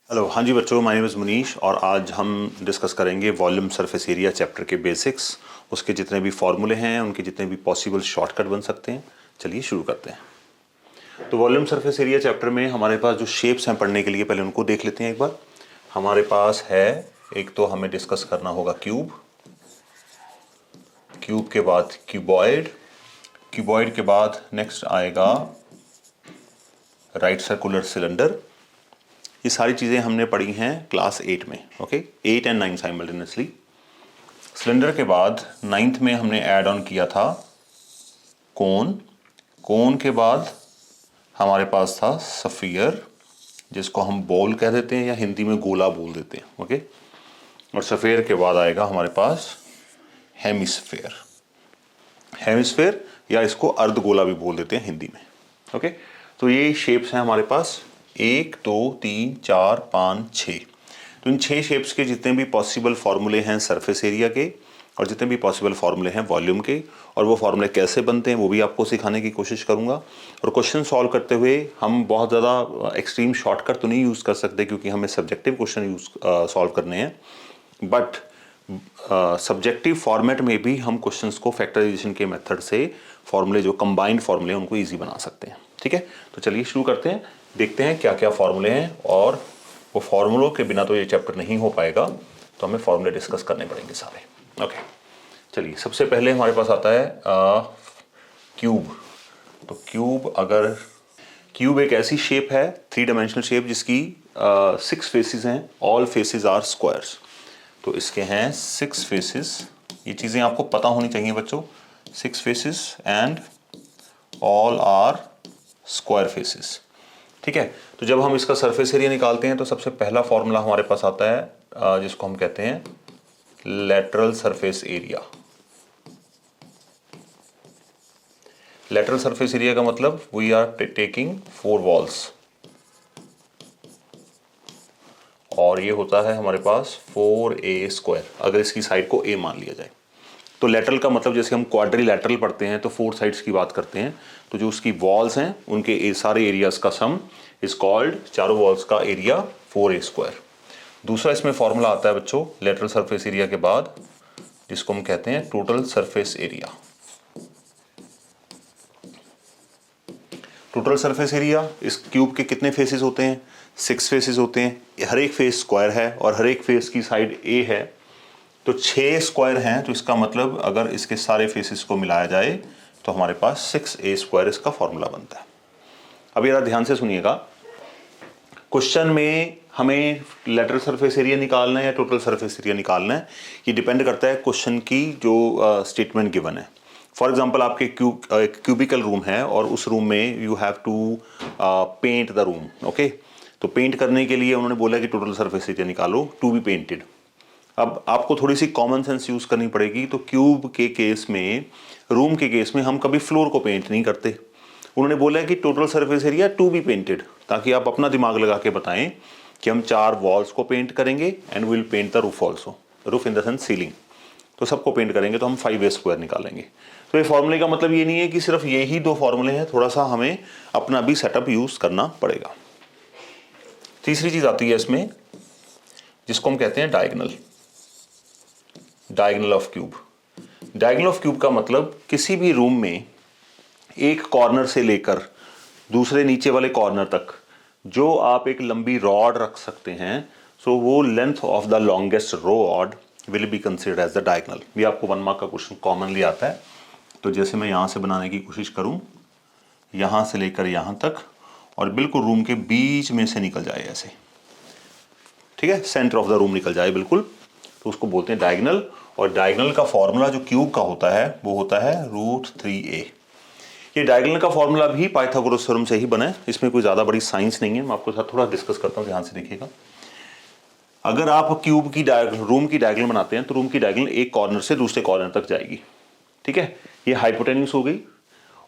Hello, हाँ जी बच्चों, my name is Manish और आज हम डिस्कस करेंगे वॉल्यूम सरफेस एरिया चैप्टर के बेसिक्स, उसके जितने भी फॉर्मूले हैं, उनके जितने भी पॉसिबल शॉर्टकट बन सकते हैं। चलिए शुरू करते हैं। तो वॉल्यूम सरफेस एरिया चैप्टर में हमारे पास जो शेप्स हैं पढ़ने के लिए, पहले उनको देख लेते हैं एक बार। हमारे पास है एक, तो हमें डिस्कस करना होगा क्यूब, क्यूब के बाद क्यूबॉइड, क्यूबॉइड के बाद नेक्स्ट आएगा राइट सर्कुलर सिलेंडर। ये सारी चीज़ें हमने पढ़ी हैं क्लास 8 में, ओके, 8 और 9 साइमल्टेनियसली। सिलेंडर के बाद 9th में हमने ऐड ऑन किया था कोन, कोन के बाद हमारे पास था सफ़ियर, जिसको हम बॉल कह देते हैं या हिंदी में गोला बोल देते हैं, ओके। और सफ़ियर के बाद आएगा हमारे पास हेमिस्फेयर, हेमिस्फेयर या इसको अर्धगोला भी बोल देते हैं हिंदी में, ओके। तो ये शेप्स हैं हमारे पास 1 2 3 4 5 6। तो इन 6 शेप्स के जितने भी पॉसिबल फार्मूले हैं सरफेस एरिया के और जितने भी पॉसिबल फार्मूले हैं वॉल्यूम के, और वो फार्मूले कैसे बनते हैं वो भी आपको सिखाने की कोशिश करूंगा। और क्वेश्चन सॉल्व करते हुए हम बहुत ज़्यादा एक्सट्रीम शॉर्टकट तो नहीं यूज़ कर सकते क्योंकि हमें सब्जेक्टिव क्वेश्चन सॉल्व करने हैं, बट सब्जेक्टिव फॉर्मेट में भी हम क्वेश्चंस को फैक्टराइजेशन के मेथड से फार्मूले, जो कंबाइंड फार्मूले हैं, उनको ईजी बना सकते हैं। ठीक है, तो चलिए शुरू करते हैं, देखते हैं क्या क्या फार्मूले हैं। और वो फार्मूलों के बिना तो ये चैप्टर नहीं हो पाएगा, तो हमें फार्मूले डिस्कस करने पड़ेंगे सारे। ओके, चलिए सबसे पहले हमारे पास आता है क्यूब। तो क्यूब, अगर क्यूब एक ऐसी शेप है, 3 डायमेंशनल शेप, जिसकी 6 फेसेस हैं, ऑल फेसेस आर स्क्वायर्स। तो इसके हैं 6 फेसेस, ये चीज़ें आपको पता होनी चाहिए बच्चों, 6 faces and all are square faces. ठीक है, तो जब हम इसका सरफेस एरिया निकालते हैं तो सबसे पहला फॉर्मूला हमारे पास आता है जिसको हम कहते हैं lateral surface area. Lateral surface area का मतलब वी आर टेकिंग 4 वॉल्स, और ये होता है हमारे पास 4a स्क्वायर, अगर इसकी साइड को a मान लिया जाए। तो लेटरल का मतलब, जैसे हम क्वाड्रिलैटरल पढ़ते हैं तो 4 साइड्स की बात करते हैं, तो जो उसकी वॉल्स हैं उनके सारे एरियाज का सम इज कॉल्ड, चारों वॉल्स का एरिया 4a स्क्वायर। दूसरा इसमें फॉर्मूला आता है बच्चों लेटरल सरफेस एरिया के बाद, जिसको हम कहते हैं total surface area. Total surface area, इस क्यूब के कितने फेसेस होते हैं? 6 फेसेस होते हैं, हर एक फेस स्क्वायर है और हर एक फेस की साइड a है, तो 6 स्क्वायर हैं। तो इसका मतलब अगर इसके सारे फेसेस को मिलाया जाए तो हमारे पास 6a स्क्वायर इसका फॉर्मूला बनता है। अब जरा ध्यान से सुनिएगा, क्वेश्चन में हमें लेटरल सरफेस एरिया निकालना है या टोटल सरफेस एरिया निकालना है, ये डिपेंड करता है क्वेश्चन की जो स्टेटमेंट गिवन है। फॉर एग्जाम्पल, आपके क्यूबिकल रूम है और उस रूम में you have to paint the room, okay. तो पेंट करने के लिए उन्होंने बोला कि टोटल सरफेस एरिया निकालो टू बी पेंटेड। अब आपको थोड़ी सी कॉमन सेंस यूज करनी पड़ेगी। तो क्यूब के केस में, रूम के केस में, हम कभी फ्लोर को पेंट नहीं करते। उन्होंने बोला है कि total surface area to be painted, ताकि आप अपना दिमाग लगा के बताएं कि हम 4 वॉल्स को पेंट करेंगे and will paint the roof also, roof in the sense ceiling. तो सबको पेंट करेंगे तो हम 5a स्क्वायर निकालेंगे। तो ये फॉर्मूले का मतलब ये नहीं है कि सिर्फ ये ही 2 फॉर्मूले हैं, थोड़ा सा हमें अपना भी सेटअप यूज करना पड़ेगा। तीसरी चीज आती है इसमें, जिसको हम कहते हैं diagonal, diagonal of cube. Diagonal of cube का मतलब किसी भी रूम में एक कॉर्नर से लेकर दूसरे नीचे वाले कॉर्नर तक जो आप एक लंबी रॉड रख सकते हैं, सो वो length of the longest rod will be considered as the diagonal. ये आपको 1 मार्क का क्वेश्चन कॉमनली आता है। तो जैसे मैं यहां से बनाने की कोशिश करूं, यहां से लेकर यहां तक, और बिल्कुल रूम के बीच में से निकल जाए ऐसे, ठीक है, सेंटर ऑफ द रूम निकल जाए बिल्कुल, तो उसको बोलते हैं डायगोनल। और डायगोनल का फॉर्मूला जो क्यूब का होता है वो होता है √3a। ये डायगोनल का फॉर्मूला भी पाइथागोरस थ्योरम से ही बना है, इसमें कोई ज़्यादा बड़ी साइंस नहीं है। मैं आपको साथ थोड़ा डिस्कस करता हूँ, ध्यान से देखिएगा। अगर आप क्यूब की रूम की डायगोनल बनाते हैं तो रूम की डायगोनल एक कॉर्नर से दूसरे कॉर्नर तक जाएगी, ठीक है। ये हाइपोटेन्यूस हो गई,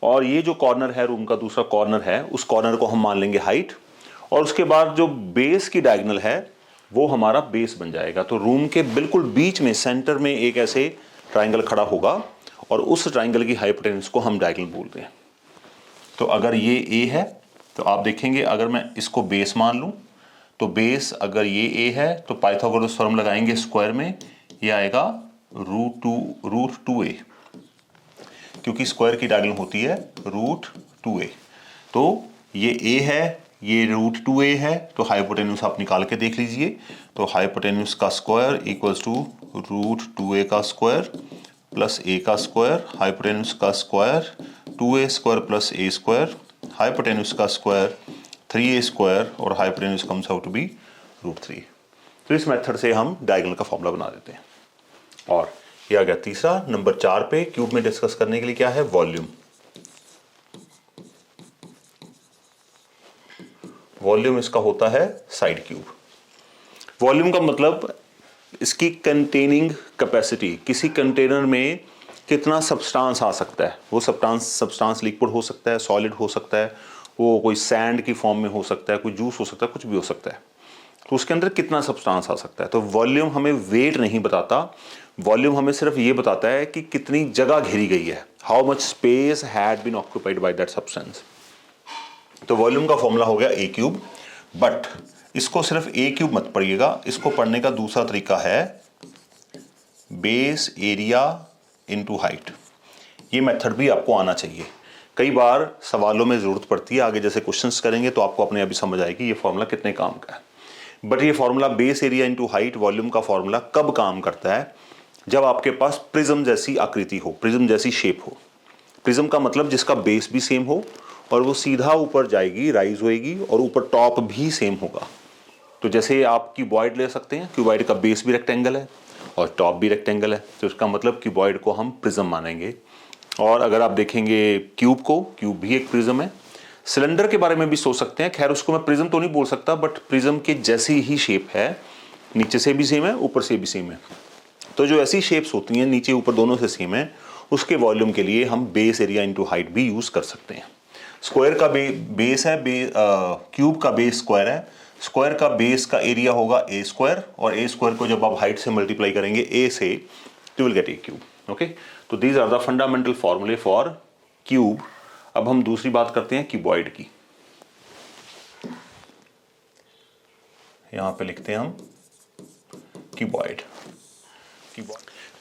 और ये जो कॉर्नर है, रूम का दूसरा कॉर्नर है, उस कॉर्नर को हम मान लेंगे हाइट, और उसके बाद जो बेस की डायगोनल है वो हमारा बेस बन जाएगा। तो रूम के बिल्कुल बीच में सेंटर में एक ऐसे ट्राइंगल खड़ा होगा, और उस ट्राइंगल की हाइपोटेन्यूस को हम डायगोनल बोलते हैं। तो अगर ये a है तो आप देखेंगे, अगर मैं इसको बेस मान लूं तो बेस अगर ये a है तो पाइथागोरस फॉर्मूला लगाएंगे स्क्वायर में, ये आएगा √2a, क्योंकि स्क्वायर की डायगोनल होती है √2a। तो ये a है, ये √2a है, तो हाइपोटेन्यूज आप निकाल के देख लीजिए। तो हाइपोटेन्यूज का स्क्वायर इक्वल्स टू √2a का स्क्वायर प्लस a का स्क्वायर, हाइपोटेन्यूज का square 2a square plus a square, hypotenuse का स्क्वायर 3a स्क्वायर, और hypotenuse comes out to be √3। तो इस मेथड से हम डायगोनल का फॉर्मूला बना देते हैं। और ये आ गया तीसरा। नंबर 4 पे क्यूब में डिस्कस करने के लिए क्या है, वॉल्यूम। वॉल्यूम इसका होता है साइड क्यूब। वॉल्यूम का मतलब इसकी कंटेनिंग कैपेसिटी, किसी कंटेनर में कितना सब्सटेंस आ सकता है। वो सब्सटेंस लिक्विड हो सकता है, सॉलिड हो सकता है, वो कोई सैंड की फॉर्म में हो सकता है, कोई जूस हो सकता है, कुछ भी हो सकता है। तो उसके अंदर कितना सब्सटेंस आ सकता है। तो वॉल्यूम हमें वेट नहीं बताता, वॉल्यूम हमें सिर्फ ये बताता है कि कितनी जगह घेरी गई है, how much space had been occupied by that substance. तो वॉल्यूम का फॉर्मूला हो गया a क्यूब। बट इसको सिर्फ a क्यूब मत पढ़िएगा, इसको पढ़ने का दूसरा तरीका है बेस एरिया इनटू हाइट। ये मेथड भी आपको आना चाहिए। कई बार सवालों में जरूरत पड़ती है, आगे जैसे क्वेश्चंस करेंगे तो आपको अपने आप ही समझ आएगी ये फॉर्मूला कितने काम का है। बट ये formula base area into height, volume का फॉर्मूला कब काम करता है, जब आपके पास प्रिज्म जैसी आकृति हो, प्रिज्म जैसी शेप हो। प्रिज्म का मतलब जिसका बेस भी सेम हो और वो सीधा ऊपर जाएगी, राइज होएगी, और ऊपर टॉप भी सेम होगा। तो जैसे आप क्यूबॉइड ले सकते हैं, क्यूबॉइड का बेस भी रेक्टेंगल है और टॉप भी रेक्टेंगल है, तो इसका मतलब क्यूबॉइड को हम प्रिज्म मानेंगे। और अगर आप देखेंगे क्यूब को, क्यूब भी एक प्रिज्म है। सिलेंडर के बारे में भी सोच सकते हैं, खैर उसको मैं प्रिज्म तो नहीं बोल सकता, बट प्रिज्म के जैसी ही शेप है, नीचे से भी सेम है, ऊपर से भी सेम है। तो जो ऐसी शेप्स होती हैं नीचे ऊपर दोनों से सेम है, उसके वॉल्यूम के लिए हम बेस एरिया इनटू हाइट भी यूज कर सकते हैं। स्क्वायर का बेस है, क्यूब का बेस स्क्वायर है, स्क्वायर का बेस का एरिया होगा a स्क्वायर, और a स्क्वायर को जब आप हाइट से मल्टीप्लाई करेंगे a से, तो will get a cube. Okay, तो दीज आर द फंडामेंटल फॉर्मूले फॉर क्यूब। अब हम दूसरी बात करते हैं क्यूबॉइड की। यहां पे लिखते हैं हम क्यूबॉइड।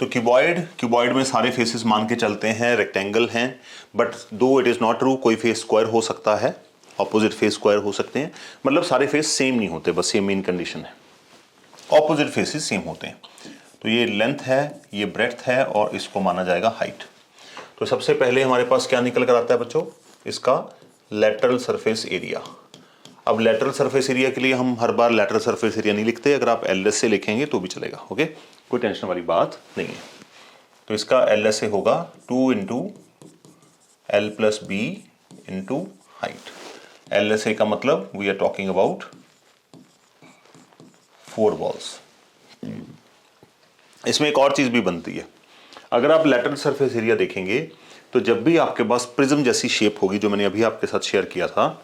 तो क्यूबॉइड में सारे फेसेस मान के चलते हैं रेक्टेंगल हैं, बट दो इट इज नॉट ट्रू, कोई फेस स्क्वायर हो सकता है, ऑपोजिट फेस स्क्वायर हो सकते हैं, मतलब सारे फेस सेम नहीं होते, बस ये मेन कंडीशन है, ऑपोजिट फेसेस सेम होते हैं। तो ये लेंथ है, ये ब्रेड्थ है, और इसको माना जाएगा हाइट। तो सबसे पहले हमारे पास क्या निकल कर आता है बच्चों, इसका लेटरल सरफेस एरिया। अब लेटरल सरफेस एरिया के लिए हम हर बार लेटरल सरफेस एरिया नहीं लिखते, अगर आप LS से लिखेंगे तो भी चलेगा। ओके, कोई टेंशन वाली बात नहीं है। तो इसका LS से होगा 2 into L plus B into height. LSA का मतलब we are talking about 4 walls. इसमें एक और चीज भी बनती है, अगर आप लेटरल सरफेस एरिया देखेंगे तो जब भी आपके पास प्रिज्म जैसी शेप होगी, जो मैंने अभी आपके साथ शेयर किया था,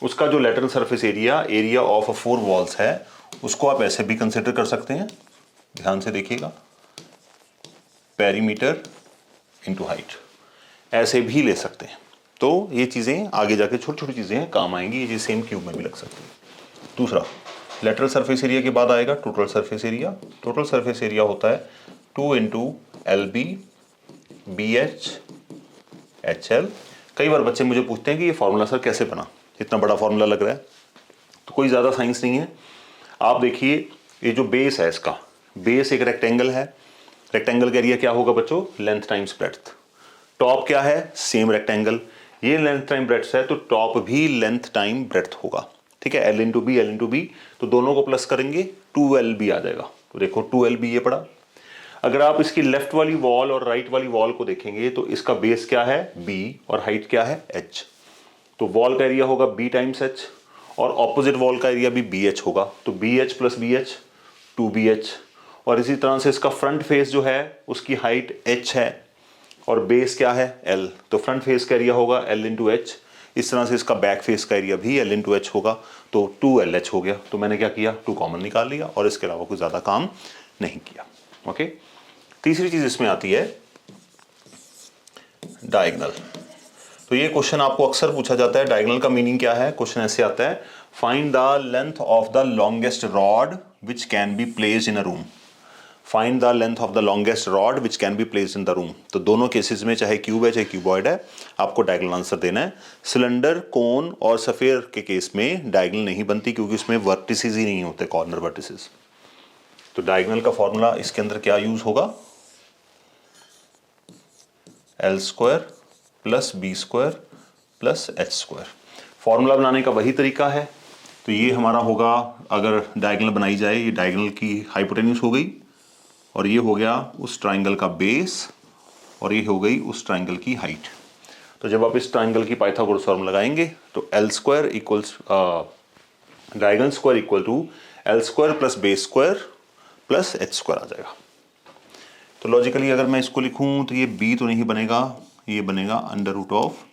उसका जो lateral surface area of 4 walls है, उसको आप ऐसे भी कंसिडर कर सकते हैं। ध्यान से देखिएगा, पेरीमीटर इंटू हाइट, ऐसे भी ले सकते हैं। तो ये चीजें आगे जाके छोटी छोटी चीजें काम आएंगी, ये सेम क्यूब में भी लग सकती है। दूसरा, लेटरल सरफेस एरिया के बाद आएगा total surface area. Total surface area होता है 2 इंटू LB BH HL। कई बार बच्चे मुझे पूछते हैं कि ये फॉर्मूला सर कैसे बना, इतना बड़ा फॉर्मूला लग रहा है। तो कोई ज़्यादा साइंस नहीं है। आप देखिए, ये जो बेस है, इसका बेस एक रेक्टेंगल है, रेक्टेंगल का एरिया क्या होगा बच्चों, लेंथ टाइम्स ब्रेड्थ। टॉप क्या है, सेम रेक्टेंगल, ये लेंथ टाइम ब्रेड्थ है, तो टॉप भी लेंथ टाइम ब्रेड्थ होगा। ठीक है, L इंटू बी, तो दोनों को प्लस करेंगे 2LB आ जाएगा। तो देखो 2LB ये पड़ा। अगर आप इसकी लेफ्ट वाली वॉल और राइट वाली वॉल को देखेंगे तो इसका बेस क्या है, B, और हाइट क्या है, H। तो वॉल का एरिया होगा B टाइम्स H, और ऑपोजिट वॉल का एरिया भी BH होगा। तो BH प्लस BH 2BH। और इसी तरह से इसका फ्रंट फेस जो है उसकी हाइट H है और बेस क्या है, L। तो फ्रंट फेस का एरिया होगा L इंटू H। इस तरह से इसका बैक फेस का एरिया भी L इंटू H होगा, तो 2LH हो गया। तो मैंने क्या किया, 2 कॉमन निकाल लिया और इसके अलावा कुछ ज़्यादा काम नहीं किया। ओके, तीसरी चीज़ इसमें आती है डायगोनल। तो ये क्वेश्चन आपको अक्सर पूछा जाता है। डायगोनल का मीनिंग क्या है? क्वेश्चन ऐसे आता है, find the length of the longest rod which can be placed in a room. Find the length of the longest rod which can be placed in the room. तो दोनों cases में चाहे cube है चाहे cuboid है, आपको diagonal answer देना है। सिलेंडर, कोन और सफेयर के केस में डायगोनल नहीं बनती क्योंकि उसमें वर्टिसेस ही नहीं होते, कॉर्नर वर्टिसेस। तो डायगोनल का फॉर्मूला इसके अंदर क्या यूज होगा? L² plus B² plus H²। Formula बनाने का वही तरीका है। तो ये हमारा होगा, अगर डायगोनल बनाई जाए, ये डायगोनल की हाइपोटेन्यूज हो गई और ये हो गया उस ट्राइंगल का बेस और ये हो गई उस ट्राइंगल की हाइट। तो जब आप इस ट्राइंगल की पाइथागोरस फॉर्मूला लगाएंगे तो L² equals diagonal square equal to L² plus B² plus H² आ जाएगा। तो लॉजिकली अगर मैं इसको लिखूं तो ये b तो नहीं बनेगा, ये बनेगा under root of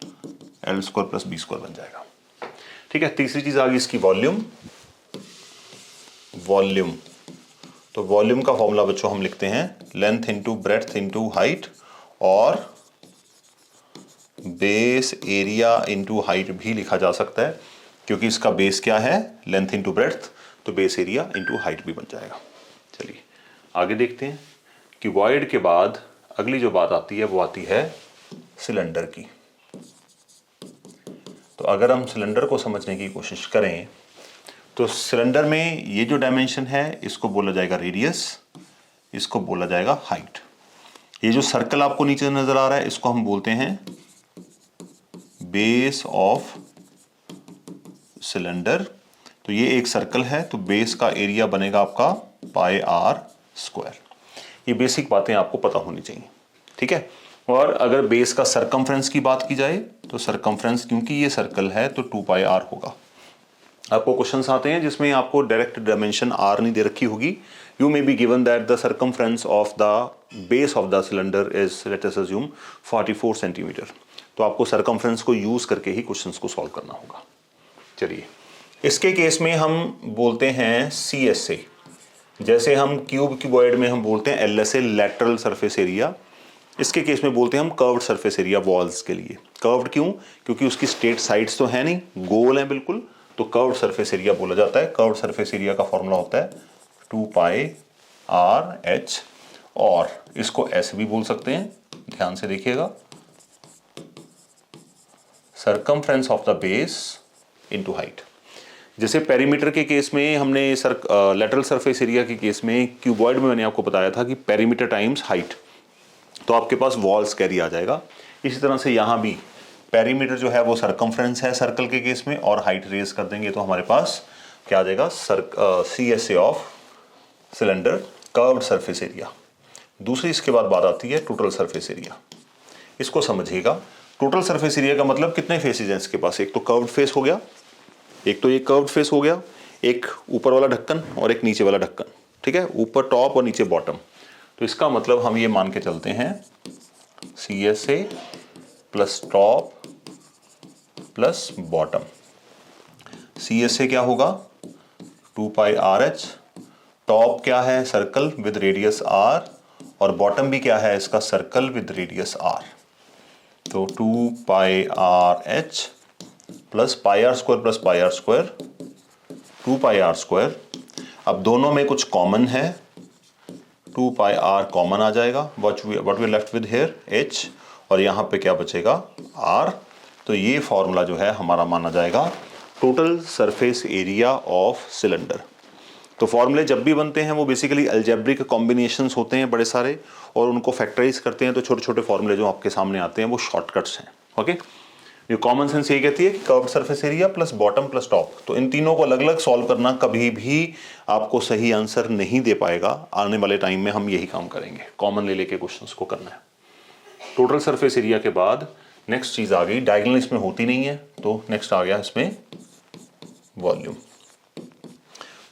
L² plus B² बन जाएगा। ठीक है। तीसरी चीज आ गई इसकी वॉल्यूम। वॉल्यूम, तो वॉल्यूम का फॉर्मूला बच्चों हम लिखते हैं length into breadth into height, और बेस एरिया इंटू हाइट भी लिखा जा सकता है क्योंकि इसका बेस क्या है? लेंथ इंटू ब्रेड्थ, तो बेस एरिया इंटू हाइट भी बन जाएगा। चलिए आगे देखते हैं। क्यूबॉइड के बाद अगली जो बात आती है वो आती है सिलेंडर की। तो अगर हम सिलेंडर को समझने की कोशिश करें तो सिलेंडर में ये जो डायमेंशन है इसको बोला जाएगा रेडियस, इसको बोला जाएगा हाइट। ये जो सर्कल आपको नीचे नजर आ रहा है इसको हम बोलते हैं बेस ऑफ सिलेंडर। तो ये एक सर्कल है, तो बेस का एरिया बनेगा आपका πr²। ये बेसिक बातें आपको पता होनी चाहिए। ठीक है। और अगर बेस का सरकमफ्रेंस की बात की जाए तो सरकमफ्रेंस, क्योंकि ये सर्कल है तो 2πr होगा। आपको क्वेश्चंस आते हैं जिसमें आपको डायरेक्ट डायमेंशन r नहीं दे रखी होगी। You may be given that the circumference of the base of the cylinder is, late us assume 44 centimetre. तो आपको सरकमफ्रेंस को यूज करके ही क्वेश्चंस को सॉल्व करना होगा। चलिए, इसके केस में हम बोलते हैं CSA। जैसे हम क्यूबॉइड में हम बोलते हैं LSA, लैटरल सरफेस एरिया। इसके केस में बोलते हैं हम कर्व्ड सरफेस एरिया वॉल्स के लिए। कर्व्ड क्यों? क्योंकि उसकी स्ट्रेट साइड्स तो है नहीं, गोल है बिल्कुल, तो कर्व्ड सरफेस एरिया बोला जाता है। कर्व्ड सरफेस एरिया का फॉर्मूला होता है 2πRH, और इसको ऐसे भी बोल सकते हैं, ध्यान से देखिएगा, circumference of the base into height. जैसे पेरीमीटर के केस में हमने लेटरल सरफेस एरिया के केस में क्यूबॉइड में मैंने आपको बताया था कि पेरीमीटर टाइम्स हाइट, तो आपके पास वॉल्स कैरी आ जाएगा। इसी तरह से यहाँ भी पेरीमीटर जो है वो सरकमफ्रेंस है सर्कल के केस में, और हाइट रेज कर देंगे तो हमारे पास क्या आ जाएगा? CSA of cylinder, curved surface area. दूसरी इसके बाद बात आती है टोटल सरफेस एरिया। इसको समझिएगा। टोटल सरफेस एरिया का मतलब कितने फेसेज हैं इसके पास? एक तो कर्व्ड फेस हो गया, एक तो ये कर्व्ड फेस हो गया, एक ऊपर वाला ढक्कन और एक नीचे वाला ढक्कन। ठीक है, ऊपर टॉप और नीचे बॉटम। तो इसका मतलब हम ये मान के चलते हैं CSA plus top plus bottom. CSA क्या होगा? 2πRH। टॉप क्या है? सर्कल विद रेडियस R, और बॉटम भी क्या है इसका? Circle with radius R। तो 2πRH plus πr² plus πr², 2πr²। अब दोनों में कुछ कॉमन है, 2πr कॉमन आ जाएगा। What we left with here? H, और यहाँ पे क्या बचेगा? R। तो ये फॉर्मूला जो है हमारा माना जाएगा total surface area of cylinder. तो फॉर्मूले जब भी बनते हैं वो बेसिकली अलजेब्रिक कॉम्बिनेशंस होते हैं बड़े सारे, और उनको फैक्टराइज करते हैं तो छोटे छोटे फॉर्मूले जो आपके सामने आते हैं वो शॉर्टकट्स हैं। ओके, ये कॉमन सेंस ये कहती है कि curved surface area plus bottom plus top, तो इन तीनों को अलग अलग सॉल्व करना कभी भी आपको सही आंसर नहीं दे पाएगा। आने वाले टाइम में हम यही काम करेंगे, कॉमन ले लेके क्वेश्चंस को करना है। टोटल सरफेस एरिया के बाद नेक्स्ट चीज आ गई, डायगोनल इसमें होती नहीं है, तो नेक्स्ट आ गया इसमें वॉल्यूम।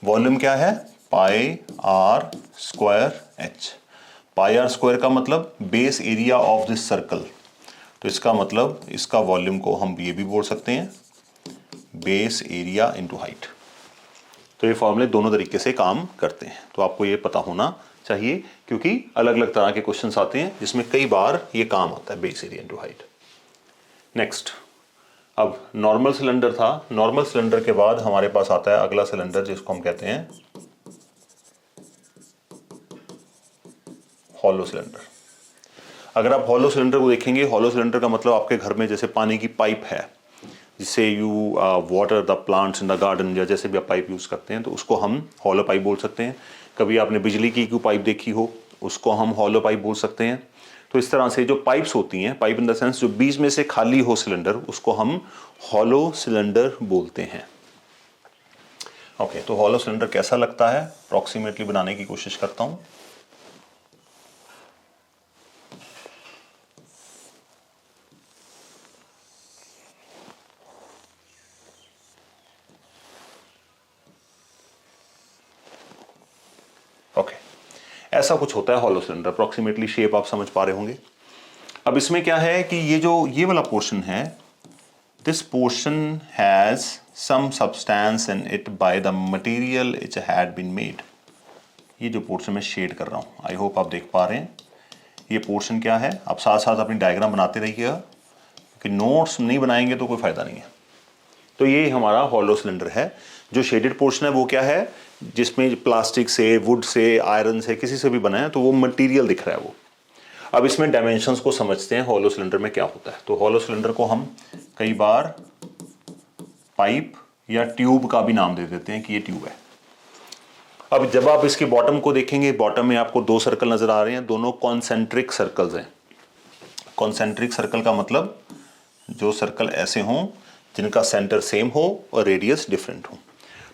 वॉल्यूम क्या है? πr²H। πr² का मतलब base area of this circle, तो इसका मतलब इसका वॉल्यूम को हम ये भी बोल सकते हैं बेस एरिया इंटू हाइट। तो ये फॉर्मूले दोनों तरीके से काम करते हैं, तो आपको ये पता होना चाहिए क्योंकि अलग अलग तरह के क्वेश्चंस आते हैं जिसमें कई बार ये काम आता है base area into height. Next, अब नॉर्मल सिलेंडर था, नॉर्मल सिलेंडर के बाद हमारे पास आता है अगला सिलेंडर जिसको हम कहते हैं हॉलो सिलेंडर। अगर आप हॉलो सिलेंडर को देखेंगे, हॉलो सिलेंडर का मतलब आपके घर में जैसे पानी की पाइप है जिससे you water the plants in the garden, या जैसे भी आप पाइप यूज़ करते हैं तो उसको हम हॉलो पाइप बोल सकते हैं। कभी आपने बिजली की कोई पाइप देखी हो, उसको हम हॉलो पाइप बोल सकते हैं। तो इस तरह से जो पाइप्स होती हैं, पाइप इन द सेंस जो बीच में से खाली हो सिलेंडर, उसको हम हॉलो सिलेंडर बोलते हैं। ओके, तो हॉलो सिलेंडर कैसा लगता है अप्रॉक्सीमेटली बनाने की कोशिश करता हूँ। ओके, ऐसा कुछ होता है हॉलो सिलेंडर, अप्रॉक्सीमेटली शेप आप समझ पा रहे होंगे। अब इसमें क्या है कि ये वाला पोर्शन है, this portion has some substance in it by the material it had been made. ये जो पोर्शन मैं शेड कर रहा हूँ, आई होप आप देख पा रहे हैं। ये पोर्शन क्या है, आप साथ साथ अपनी डायग्राम बनाते रहिएगा, कि नोट्स नहीं बनाएंगे तो कोई फायदा नहीं है। तो ये हमारा हॉलो सिलेंडर है। जो शेडेड पोर्शन है वो क्या है, जिसमें प्लास्टिक से, वुड से, आयरन से, किसी से भी बना है, तो वो मटेरियल दिख रहा है वो। अब इसमें डायमेंशंस को समझते हैं, हॉलो सिलेंडर में क्या होता है। तो हॉलो सिलेंडर को हम कई बार पाइप या ट्यूब का भी नाम दे देते हैं कि ये ट्यूब है। अब जब आप इसके बॉटम को देखेंगे, बॉटम में आपको 2 सर्कल नजर आ रहे हैं, दोनों कॉन्सेंट्रिक सर्कल्स हैं। कॉन्सेंट्रिक सर्कल का मतलब जो सर्कल ऐसे हों जिनका सेंटर सेम हो और रेडियस डिफरेंट हो।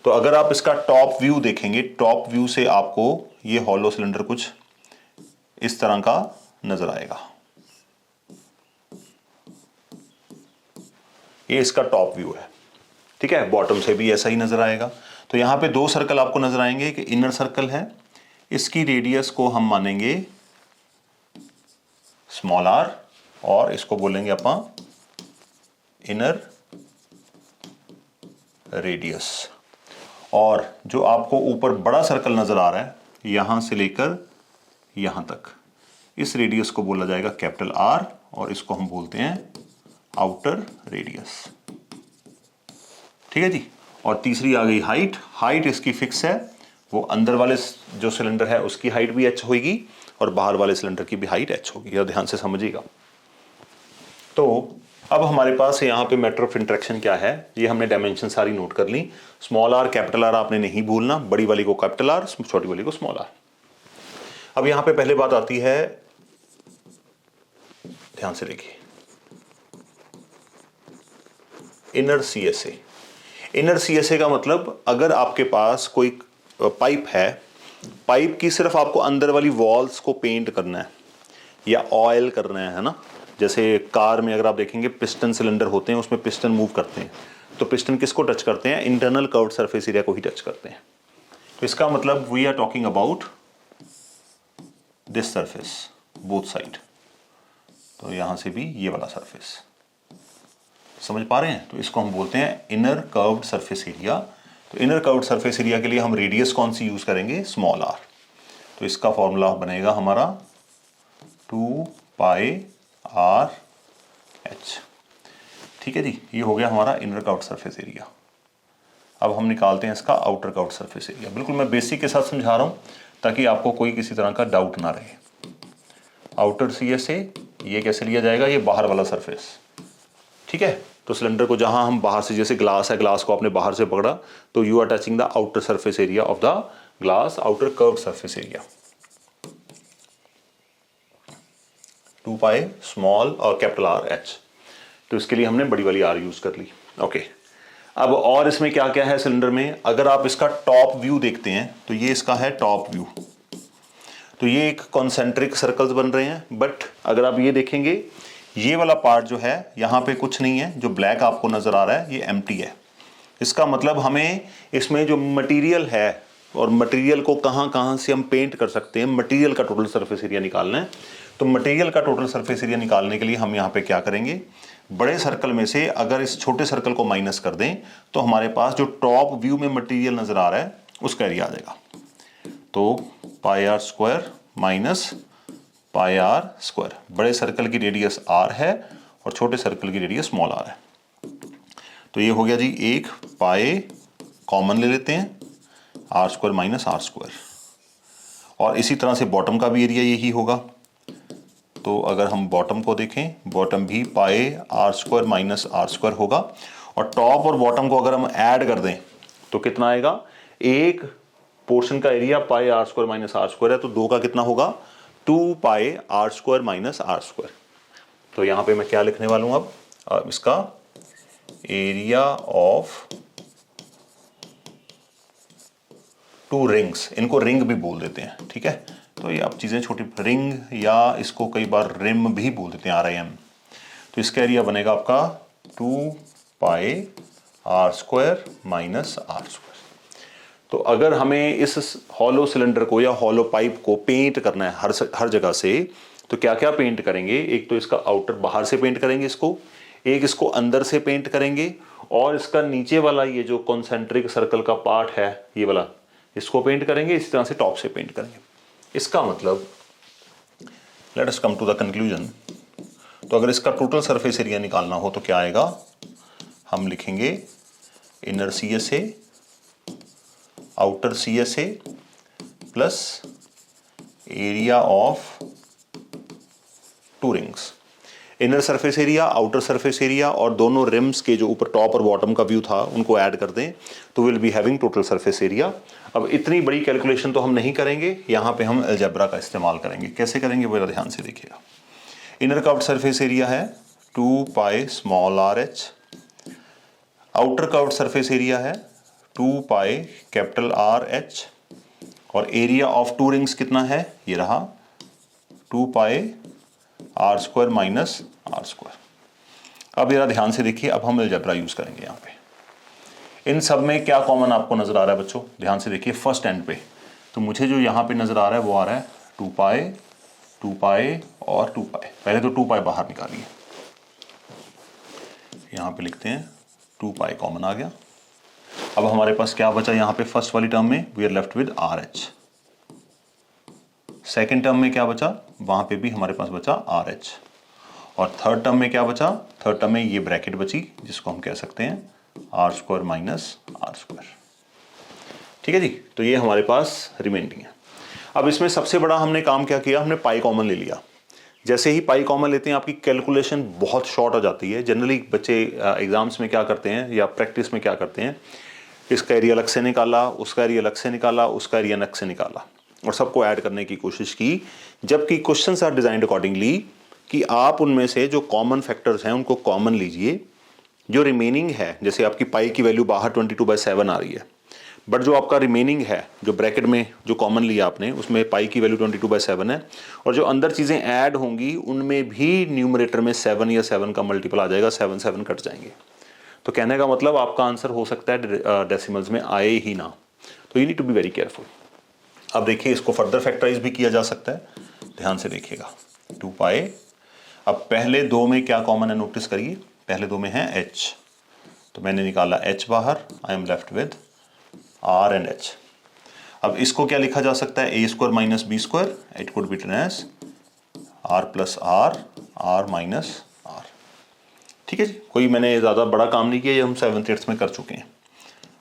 तो अगर आप इसका टॉप व्यू देखेंगे, टॉप व्यू से आपको ये हॉलो सिलेंडर कुछ इस तरह का नजर आएगा। ये इसका टॉप व्यू है, ठीक है। बॉटम से भी ऐसा ही नजर आएगा। तो यहां पे 2 सर्कल आपको नजर आएंगे कि इनर सर्कल है, इसकी रेडियस को हम मानेंगे स्मॉल आर, और इसको बोलेंगे अपन इनर रेडियस। और जो आपको ऊपर बड़ा सर्कल नजर आ रहा है, यहां से लेकर यहां तक, इस रेडियस को बोला जाएगा कैपिटल आर, और इसको हम बोलते हैं आउटर रेडियस, ठीक है जी। और तीसरी आ गई हाइट। हाइट इसकी फिक्स है, वो अंदर वाले जो सिलेंडर है उसकी हाइट भी h होगी और बाहर वाले सिलेंडर की भी हाइट h होगी, यह ध्यान से समझिएगा। तो अब हमारे पास यहाँ पे मैटर ऑफ इंटरेक्शन क्या है, ये हमने डायमेंशन सारी नोट कर ली। स्मॉल आर कैपिटल आर आपने नहीं भूलना, बड़ी वाली को कैपिटल आर, छोटी वाली को स्मॉल आर। अब यहाँ पे पहले बात आती है, ध्यान से देखिए, इनर CSA। इनर CSA का मतलब अगर आपके पास कोई पाइप है, पाइप की सिर्फ आपको अंदर वाली वॉल्स को पेंट करना है या ऑयल करना है ना। जैसे कार में अगर आप देखेंगे पिस्टन सिलेंडर होते हैं, उसमें पिस्टन मूव करते हैं, तो पिस्टन किसको टच करते हैं, इंटरनल कर्व्ड सरफेस एरिया को ही टच करते हैं। तो इसका मतलब we are talking about this surface both side. तो यहां से भी ये वाला सरफेस, समझ पा रहे हैं। तो इसको हम बोलते हैं इनर कर्व्ड सरफेस एरिया। तो इनर कर्व्ड सरफेस एरिया के लिए हम रेडियस कौन सी यूज करेंगे, स्मॉल आर। तो इसका फॉर्मूला बनेगा हमारा 2 पाई आर एच, ठीक है जी। ये हो गया हमारा इनर कर्व्ड सरफेस एरिया। अब हम निकालते हैं इसका आउटर कर्व्ड सरफेस एरिया। बिल्कुल मैं बेसिक के साथ समझा रहा हूं ताकि आपको कोई किसी तरह का डाउट ना रहे। आउटर CSA ये कैसे लिया जाएगा, ये बाहर वाला सरफेस, ठीक है। तो सिलेंडर को जहां हम बाहर से, जैसे ग्लास है, ग्लास को आपने बाहर से पकड़ा तो you are touching the outer surface area of the glass, outer curved surface area. 2 pi small और कैपिटल आर एच। तो इसके लिए हमने बड़ी वाली आर यूज कर ली। ओके, अब और इसमें क्या क्या है सिलेंडर में, अगर आप इसका टॉप व्यू देखते हैं तो ये इसका है टॉप व्यू। तो ये एक कॉन्सेंट्रिक सर्कल्स बन रहे हैं, बट अगर आप ये देखेंगे, ये वाला पार्ट जो है यहाँ पे कुछ नहीं है, जो ब्लैक आपको नजर आ रहा है ये एम्प्टी है। इसका मतलब हमें इसमें जो मटेरियल है, और मटेरियल को कहाँ कहाँ से हम पेंट कर सकते हैं, मटेरियल का टोटल सरफेस एरिया निकालना है। तो मटेरियल का टोटल सरफेस एरिया निकालने के लिए हम यहाँ पे क्या करेंगे, बड़े सर्कल में से अगर इस छोटे सर्कल को माइनस कर दें तो हमारे पास जो टॉप व्यू में मटेरियल नजर आ रहा है उसका एरिया आ जाएगा। तो pi are square minus pi are square, बड़े सर्कल की रेडियस r है और छोटे सर्कल की रेडियस स्मॉल आर है। तो ये हो गया जी, एक पाए कॉमन ले लेते हैं, R square minus are square, और इसी तरह से बॉटम का भी एरिया यही होगा। तो अगर हम बॉटम को देखें, बॉटम भी pi R square minus are square होगा, और टॉप और बॉटम को अगर हम ऐड कर दें तो कितना आएगा, एक पोर्शन का area pi R square minus are square है, तो दो का कितना होगा, 2 pi R square minus are square. तो यहां पे मैं क्या लिखने वाला हूं अब इसका एरिया ऑफ टू रिंग्स, इनको रिंग भी बोल देते हैं, ठीक है। तो ये आप चीजें छोटी, रिंग या इसको कई बार रिम भी बोल देते हैं, RIM। तो इसका एरिया बनेगा आपका 2 pi R square minus are square. तो अगर हमें इस हॉलो सिलेंडर को या हॉलो पाइप को पेंट करना है हर जगह से, तो क्या क्या पेंट करेंगे, एक तो इसका आउटर बाहर से पेंट करेंगे इसको, एक इसको अंदर से पेंट करेंगे, और इसका नीचे वाला ये जो कॉन्सेंट्रिक सर्कल का पार्ट है ये वाला, इसको पेंट करेंगे, इस तरह से टॉप से पेंट करेंगे। इसका मतलब let us come to the conclusion. तो अगर इसका टोटल सरफेस एरिया निकालना हो तो क्या आएगा, हम लिखेंगे inner CSA outer CSA plus area of two rings. Inner surface area, outer surface area और दोनों रिम्स के जो ऊपर टॉप और बॉटम का व्यू था उनको ऐड कर दें तो will be having total surface area. अब इतनी बड़ी कैलकुलेशन तो हम नहीं करेंगे, यहाँ पे हम अलजेब्रा का इस्तेमाल करेंगे। कैसे करेंगे वो ध्यान से देखिएगा। इनर कर्व्ड सरफेस एरिया है 2 pi small RH, outer curved surface area है 2 पाई कैपिटल RH, और एरिया ऑफ टू रिंग्स कितना है, ये रहा 2 pi are square minus are square. अब जरा ध्यान से देखिए, अब हम अलजेब्रा यूज करेंगे। यहाँ पे इन सब में क्या कॉमन आपको नजर आ रहा है बच्चों, ध्यान से देखिए फर्स्ट एंड पे। तो मुझे जो यहाँ पे नजर आ रहा है वो आ रहा है 2 पाई और 2 पाई। पहले तो 2 पाई बाहर निकालिए, यहाँ पे लिखते हैं 2 पाई कॉमन आ गया। अब हमारे पास क्या बचा यहाँ पे, फर्स्ट वाली टर्म में we are left with RH। Second term में क्या बचा, वहां पे भी हमारे पास बचा RH, और थर्ड टर्म में क्या बचा, थर्ड टर्म में ये ब्रैकेट बची जिसको हम कह सकते हैं R square minus are square. ठीक है जी, तो ये हमारे पास रिमेंडिंग है। अब इसमें सबसे बड़ा हमने काम क्या किया, हमने पाई कॉमन ले लिया। जैसे ही पाई कॉमन लेते हैं आपकी कैलकुलेशन बहुत शॉर्ट हो जाती है। जनरली बच्चे एग्जाम्स में क्या करते हैं या प्रैक्टिस में क्या करते हैं, इसका एरिया अलग से निकाला, उसका एरिया अलग से निकाला, उसका एरिया अलग से निकाला और सबको ऐड करने की कोशिश की, जबकि क्वेश्चंस आर डिजाइंड अकॉर्डिंगली कि आप उनमें से जो कॉमन फैक्टर्स हैं उनको कॉमन लीजिए, जो रिमेनिंग है, जैसे आपकी पाई की वैल्यू बाहर 22/7 आ रही है, बट जो आपका रिमेनिंग है जो ब्रैकेट में जो कॉमन लिया आपने उसमें पाई की वैल्यू 22/7 है, और जो अंदर चीज़ें ऐड होंगी उनमें भी न्यूमरेटर में 7 या 7 का मल्टीपल आ जाएगा, 7 कट जाएंगे। तो कहने का मतलब आपका आंसर हो सकता है डेसिमल्स में आए ही ना, तो you need to be very careful. अब देखिए इसको फर्दर फैक्टराइज भी किया जा सकता है, ध्यान से देखिएगा 2 पाई। अब पहले दो में क्या कॉमन है नोटिस करिए, पहले दो में है H, तो मैंने निकाला H बाहर, I am left with R and H। अब इसको क्या लिखा जा सकता है, A² minus B², it could be written as R plus R, R minus R। ठीक है जी, कोई मैंने ज़्यादा बड़ा काम नहीं किया, ये हम 7th 8th में कर चुके हैं।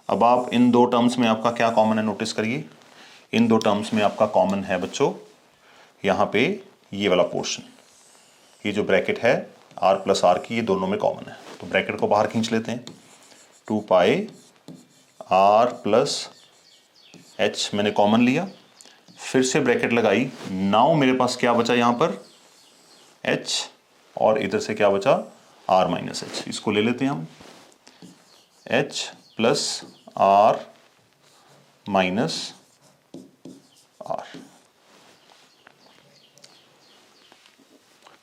अब आप इन दो टर्म्स में आपका क्या कॉमन है नोटिस करिए, इन दो टर्म्स में आपका कॉमन है बच्चों यहाँ पे ये वाला पोर्शन, ये जो ब्रैकेट है R प्लस R की, ये दोनों में कॉमन है। तो ब्रैकेट को बाहर खींच लेते हैं, 2 पाई R प्लस H मैंने कॉमन लिया, फिर से ब्रैकेट लगाई, नाउ मेरे पास क्या बचा यहाँ पर H, और इधर से क्या बचा R माइनस H। इसको ले लेते हैं हम, H plus R minus R,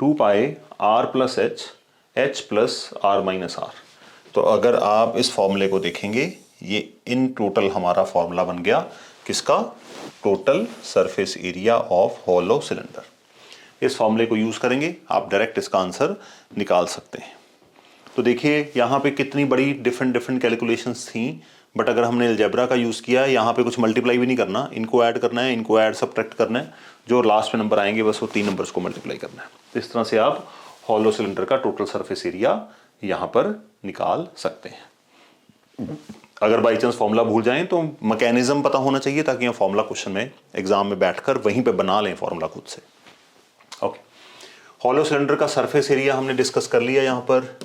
2 pi R plus H plus R minus R। तो अगर आप इस फॉर्मूले को देखेंगे, ये इन टोटल हमारा फॉर्मूला बन गया किसका, total surface area of hollow cylinder. इस फॉर्मूले को यूज करेंगे आप डायरेक्ट इसका आंसर निकाल सकते हैं। तो देखिए यहाँ पे कितनी बड़ी डिफरेंट कैलकुलेशंस थी, बट अगर हमने अलजेब्रा का यूज़ किया है, यहाँ पे कुछ मल्टीप्लाई भी नहीं करना, इनको ऐड करना है, इनको ऐड सब्ट्रैक्ट करना है, जो लास्ट में नंबर आएंगे बस वो 3 नंबर्स को मल्टीप्लाई करना है। तो इस तरह से आप हॉलो सिलेंडर का टोटल सरफेस एरिया यहां पर निकाल सकते हैं। अगर बाई चांस फॉर्मूला भूल जाएं तो मैकेनिज्म पता होना चाहिए ताकि ये फॉर्मूला क्वेश्चन में एग्जाम में बैठकर वहीं पे बना लें फॉर्मूला खुद से। ओके, हॉलो सिलेंडर का सरफेस एरिया हमने डिस्कस कर लिया यहां पर।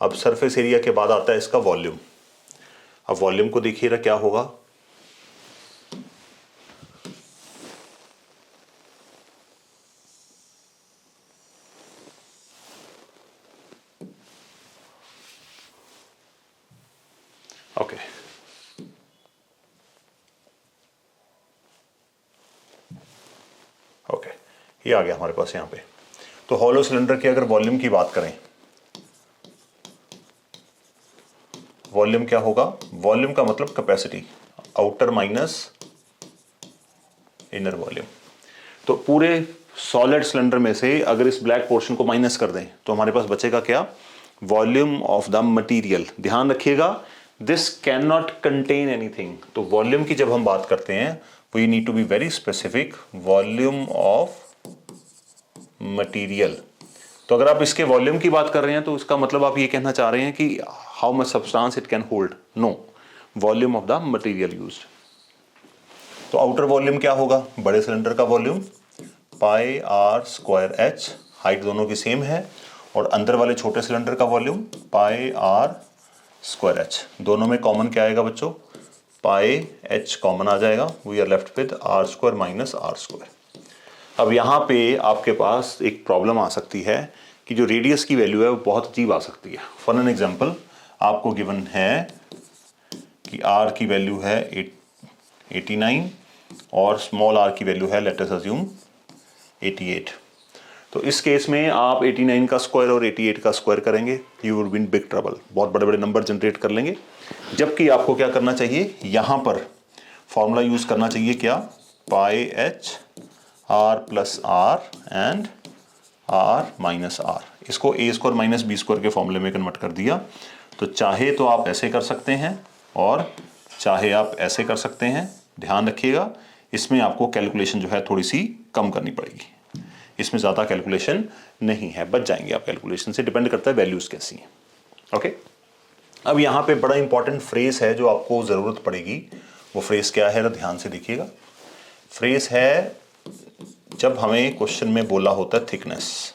अब सरफेस एरिया के बाद आता है इसका वॉल्यूम। अब वॉल्यूम को देखिएगा क्या होगा। ओके, ओके, ये आ गया हमारे पास यहां पे। तो हॉलो सिलेंडर की अगर वॉल्यूम की बात करें, वॉल्यूम क्या होगा? वॉल्यूम का मतलब capacity, outer minus inner volume. तो पूरे सॉलिड सिलेंडर में से अगर इस ब्लैक पोर्शन को माइनस कर दें तो हमारे पास बचेगा क्या? Volume of the material. ध्यान रखिएगा, this can not contain anything. तो वॉल्यूम की जब हम बात करते हैं we need to be very specific, volume of material. तो अगर आप इसके वॉल्यूम की बात कर रहे हैं तो इसका मतलब आप ये कहना चाह रहे हैं कि how much substance it can hold. No, volume of the material used. तो आउटर वॉल्यूम क्या होगा? बड़े सिलेंडर का volume pi are square H, height दोनों की सेम है। और अंदर वाले छोटे सिलेंडर का volume pi are square H. दोनों में कॉमन क्या आएगा बच्चों? पाई एच कॉमन आ जाएगा। We are left with R square minus are square. अब यहाँ पे आपके पास एक प्रॉब्लम आ सकती है कि जो रेडियस की वैल्यू है वो बहुत अजीब आ सकती है। फॉर एन एग्जाम्पल आपको गिवन है कि आर की वैल्यू है 89 और स्मॉल आर की वैल्यू है लेट अस अज्यूम 88। तो इस केस में आप 89 का स्क्वायर और 88 का स्क्वायर करेंगे, you will be in big trouble. बहुत बड़े बड़े नंबर जनरेट कर लेंगे। जबकि आपको क्या करना चाहिए? यहाँ पर फॉर्मूला यूज करना चाहिए क्या? Pi h r plus r and r minus r. इसको a square minus b square के फॉर्मूले में कन्वर्ट कर दिया। तो चाहे तो आप ऐसे कर सकते हैं और चाहे आप ऐसे कर सकते हैं। ध्यान रखिएगा, इसमें आपको कैलकुलेशन जो है थोड़ी सी कम करनी पड़ेगी। इसमें ज़्यादा कैलकुलेशन नहीं है, बच जाएंगे आप कैलकुलेशन से। डिपेंड करता है वैल्यूज़ कैसी हैं। ओके, अब यहाँ पे बड़ा इंपॉर्टेंट फ्रेज है जो आपको ज़रूरत पड़ेगी। वो फ्रेज क्या है? ध्यान से देखिएगा। फ्रेज है जब हमें क्वेश्चन में बोला होता है थिकनेस।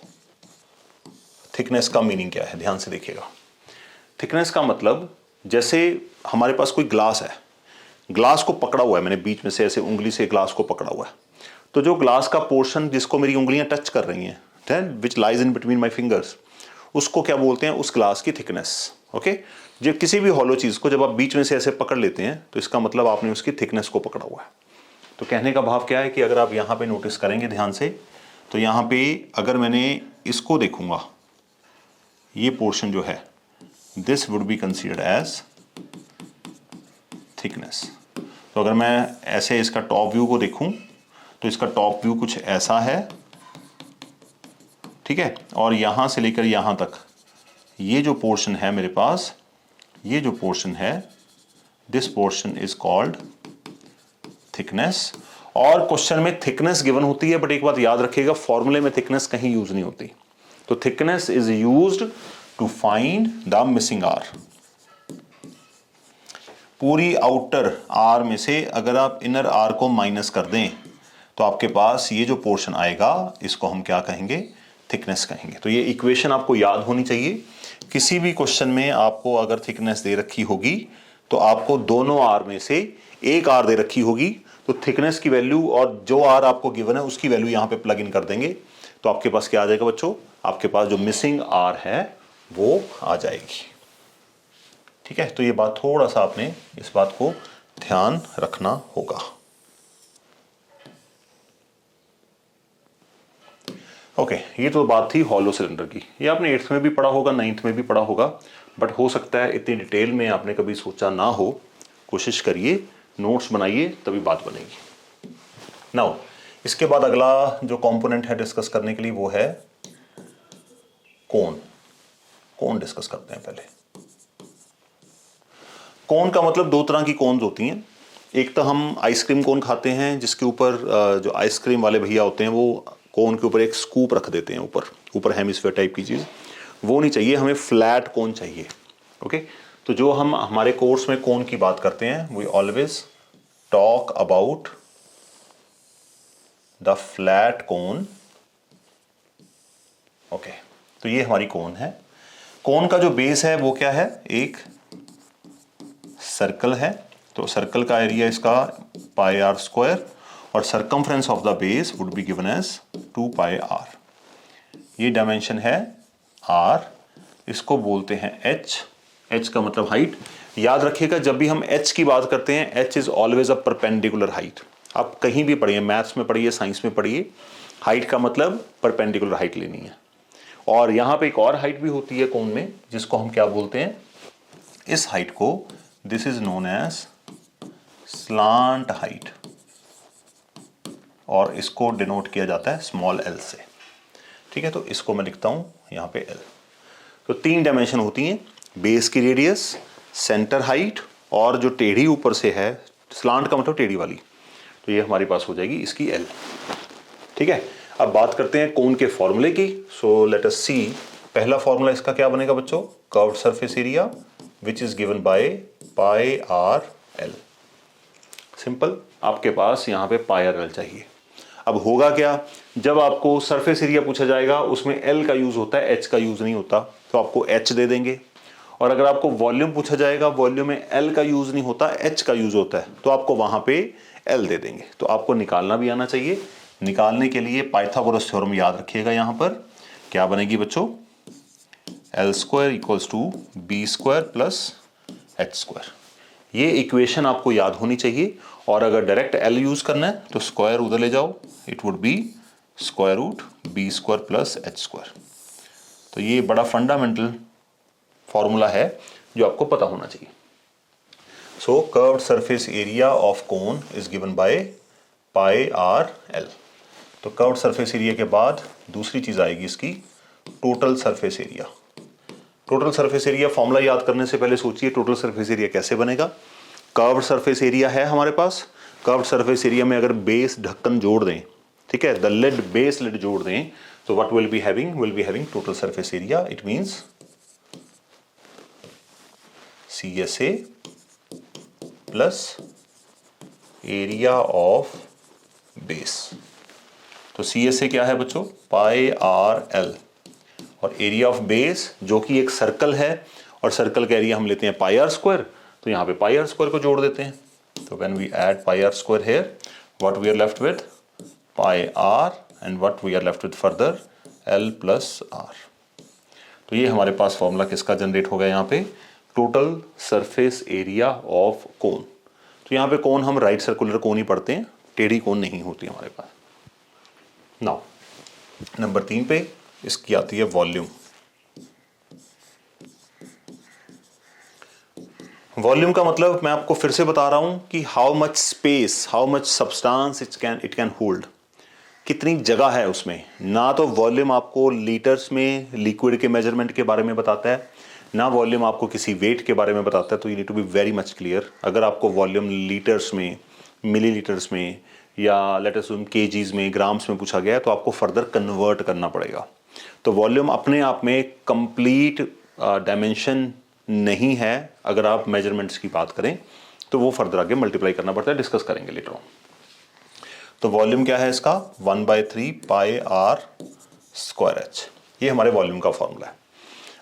थिकनेस का मीनिंग क्या है? ध्यान से देखिएगा। थिकनेस का मतलब जैसे हमारे पास कोई ग्लास है, ग्लास को पकड़ा हुआ है मैंने, बीच में से ऐसे उंगली से ग्लास को पकड़ा हुआ है। तो जो ग्लास का पोर्शन जिसको मेरी उंगलियां टच कर रही हैं, which lies in between my fingers, उसको क्या बोलते हैं? उस ग्लास की थिकनेस। ओके, जब किसी भी हॉलो चीज को जब आप बीच में से ऐसे पकड़ लेते हैं तो इसका मतलब आपने उसकी थिकनेस को पकड़ा हुआ है। तो कहने का भाव क्या है कि अगर आप यहाँ पे नोटिस करेंगे ध्यान से, तो यहाँ पे अगर मैंने इसको देखूंगा, ये पोर्शन जो है this would be considered as thickness. तो अगर मैं ऐसे इसका टॉप व्यू को देखूं तो इसका टॉप व्यू कुछ ऐसा है, ठीक है। और यहां से लेकर यहां तक ये जो पोर्शन है मेरे पास, ये जो पोर्शन है, this portion is called thickness. और क्वेश्चन में थिकनेस गिवन होती है, बट एक बात याद रखिएगा, फॉर्मूले में थिकनेस कहीं यूज नहीं होती। तो thickness is used to find the missing R. पूरी आउटर आर में से अगर आप इनर आर को माइनस कर दें तो आपके पास ये जो पोर्शन आएगा इसको हम क्या कहेंगे? थिकनेस कहेंगे। तो ये इक्वेशन आपको याद होनी चाहिए। किसी भी क्वेश्चन में आपको अगर थिकनेस दे रखी होगी तो आपको दोनों आर में से एक आर दे रखी होगी, तो थिकनेस की वैल्यू और जो आर आपको गिवन है उसकी वैल्यू यहां पे प्लग इन कर देंगे तो आपके पास क्या आ जाएगा बच्चों? आपके पास जो मिसिंग आर है वो आ जाएगी। ठीक है, तो ये बात थोड़ा सा आपने इस बात को ध्यान रखना होगा। ओके, ये तो बात थी हॉलो सिलेंडर की। ये आपने 8th में भी पढ़ा होगा, 9th में भी पढ़ा होगा, बट हो सकता है इतनी डिटेल में आपने कभी सोचा ना हो। कोशिश करिए, नोट्स बनाइए, तभी बात बनेगी। नाउ इसके बाद अगला जो कंपोनेंट है डिस्कस करने के लिए वो है कोन। कोन डिस्कस करते हैं पहले। कोन का मतलब दो तरह की कोन्स होती हैं। एक तो हम आइसक्रीम कोन खाते हैं जिसके ऊपर जो आइसक्रीम वाले भैया होते हैं वो कोन के ऊपर एक स्कूप रख देते हैं ऊपर, ऊपर हेमिस्फीयर टाइप की चीज़, वो नहीं चाहिए, हमें फ्लैट कोन चाहिए। ओके, तो जो हम हमारे कोर्स में कोन की बात करते हैं, we always talk about the flat cone. Okay, तो ये हमारी कोन है। कोन का जो बेस है वो क्या है, एक सर्कल है, तो सर्कल का एरिया इसका पाई आर स्क्वायर, और circumference of the base would be given as 2 pi R. ये डायमेंशन है r, इसको बोलते हैं h। h का मतलब हाइट। याद रखिएगा जब भी हम h की बात करते हैं, h is always a perpendicular height. आप कहीं भी पढ़िए, मैथ्स में पढ़िए, साइंस में पढ़िए, हाइट का मतलब परपेंडिकुलर हाइट लेनी है। और यहाँ पे एक और हाइट भी होती है कोन में, जिसको हम क्या बोलते हैं, इस हाइट को this is known as slant height, और इसको डिनोट किया जाता है स्मॉल l से। ठीक है, तो इसको मैं लिखता हूं यहाँ पे l। तो 3 डायमेंशन होती हैं, बेस की रेडियस, सेंटर हाइट, और जो टेढ़ी ऊपर से है, स्लांट का मतलब टेढ़ी वाली, तो ये हमारे पास हो जाएगी इसकी l। ठीक है, अब बात करते हैं कोन के फॉर्मूले की। सो लेट अस सी, पहला फॉर्मूला इसका क्या बनेगा बच्चों, curved surface area which is given by pi r L. Simple, आपके पास यहाँ पे पाई आर एल चाहिए। अब होगा क्या, जब आपको सरफेस एरिया पूछा जाएगा उसमें एल का यूज होता है, एच का यूज नहीं होता, तो आपको एच दे देंगे। और अगर आपको वॉल्यूम पूछा जाएगा, वॉल्यूम में एल का यूज नहीं होता, एच का यूज होता है, तो आपको वहां पे एल दे देंगे। तो आपको निकालना भी आना चाहिए। निकालने के लिए पाइथागोरस थ्योरम याद रखिएगा। यहां पर क्या बनेगी बच्चों, L square equals to B square plus H square. ये इक्वेशन आपको याद होनी चाहिए। और अगर डायरेक्ट एल यूज करना है तो स्क्वायर उधर ले जाओ, it would be square root B square plus H square. तो ये बड़ा फंडामेंटल फॉर्मूला है जो आपको पता होना चाहिए। So curved surface area of cone is given by pi r l. तो कर्व्ड सरफेस एरिया के बाद दूसरी चीज आएगी इसकी, total surface area. Total surface area formula याद करने से पहले सोचिए टोटल सरफेस एरिया कैसे बनेगा। कर्व्ड सरफेस एरिया है हमारे पास, कर्व्ड सरफेस एरिया में अगर बेस ढक्कन जोड़ दें, ठीक है, द लिड, बेस लिड जोड़ दें, तो what will be having total surface area. It means CSA plus area of base. तो CSA क्या है बच्चों, पाई आर एल, और एरिया ऑफ बेस जो कि एक सर्कल है, और सर्कल का एरिया हम लेते हैं पाई आर स्क्वायर, तो यहाँ पे पाई आर स्क्वायर को जोड़ देते हैं। तो when we add pi are square here, what we are left with pi R, and what we are left with further L plus are. तो ये हमारे पास फॉर्मूला किसका जनरेट हो गया यहाँ पे, टोटल सरफेस एरिया ऑफ कोन। तो यहाँ पे कोन हम राइट सर्कुलर कोन ही पढ़ते हैं, टेढ़ी कोन नहीं होती हमारे पास। नाउ नंबर 3 पे इसकी आती है वॉल्यूम। वॉल्यूम का मतलब मैं आपको फिर से बता रहा हूं कि how much space, how much substance it can hold, कितनी जगह है उसमें। ना तो वॉल्यूम आपको लीटर्स में लिक्विड के मेजरमेंट के बारे में बताता है, ना वॉल्यूम आपको किसी वेट के बारे में बताता है। तो you need to be very much clear. अगर आपको वॉल्यूम लीटर्स में, मिलीलीटर्स में, या लेट अस अज्यूम केजीज में, ग्राम्स में पूछा गया है, तो आपको फर्दर कन्वर्ट करना पड़ेगा। तो वॉल्यूम अपने आप में कंप्लीट डायमेंशन नहीं है। अगर आप मेजरमेंट्स की बात करें तो वो फर्दर आगे मल्टीप्लाई करना पड़ता है, डिस्कस करेंगे लेटर ऑन। तो वॉल्यूम क्या है इसका, 1/3 पाई आर स्क्वायर एच। ये हमारे वॉल्यूम का फॉर्मूला है।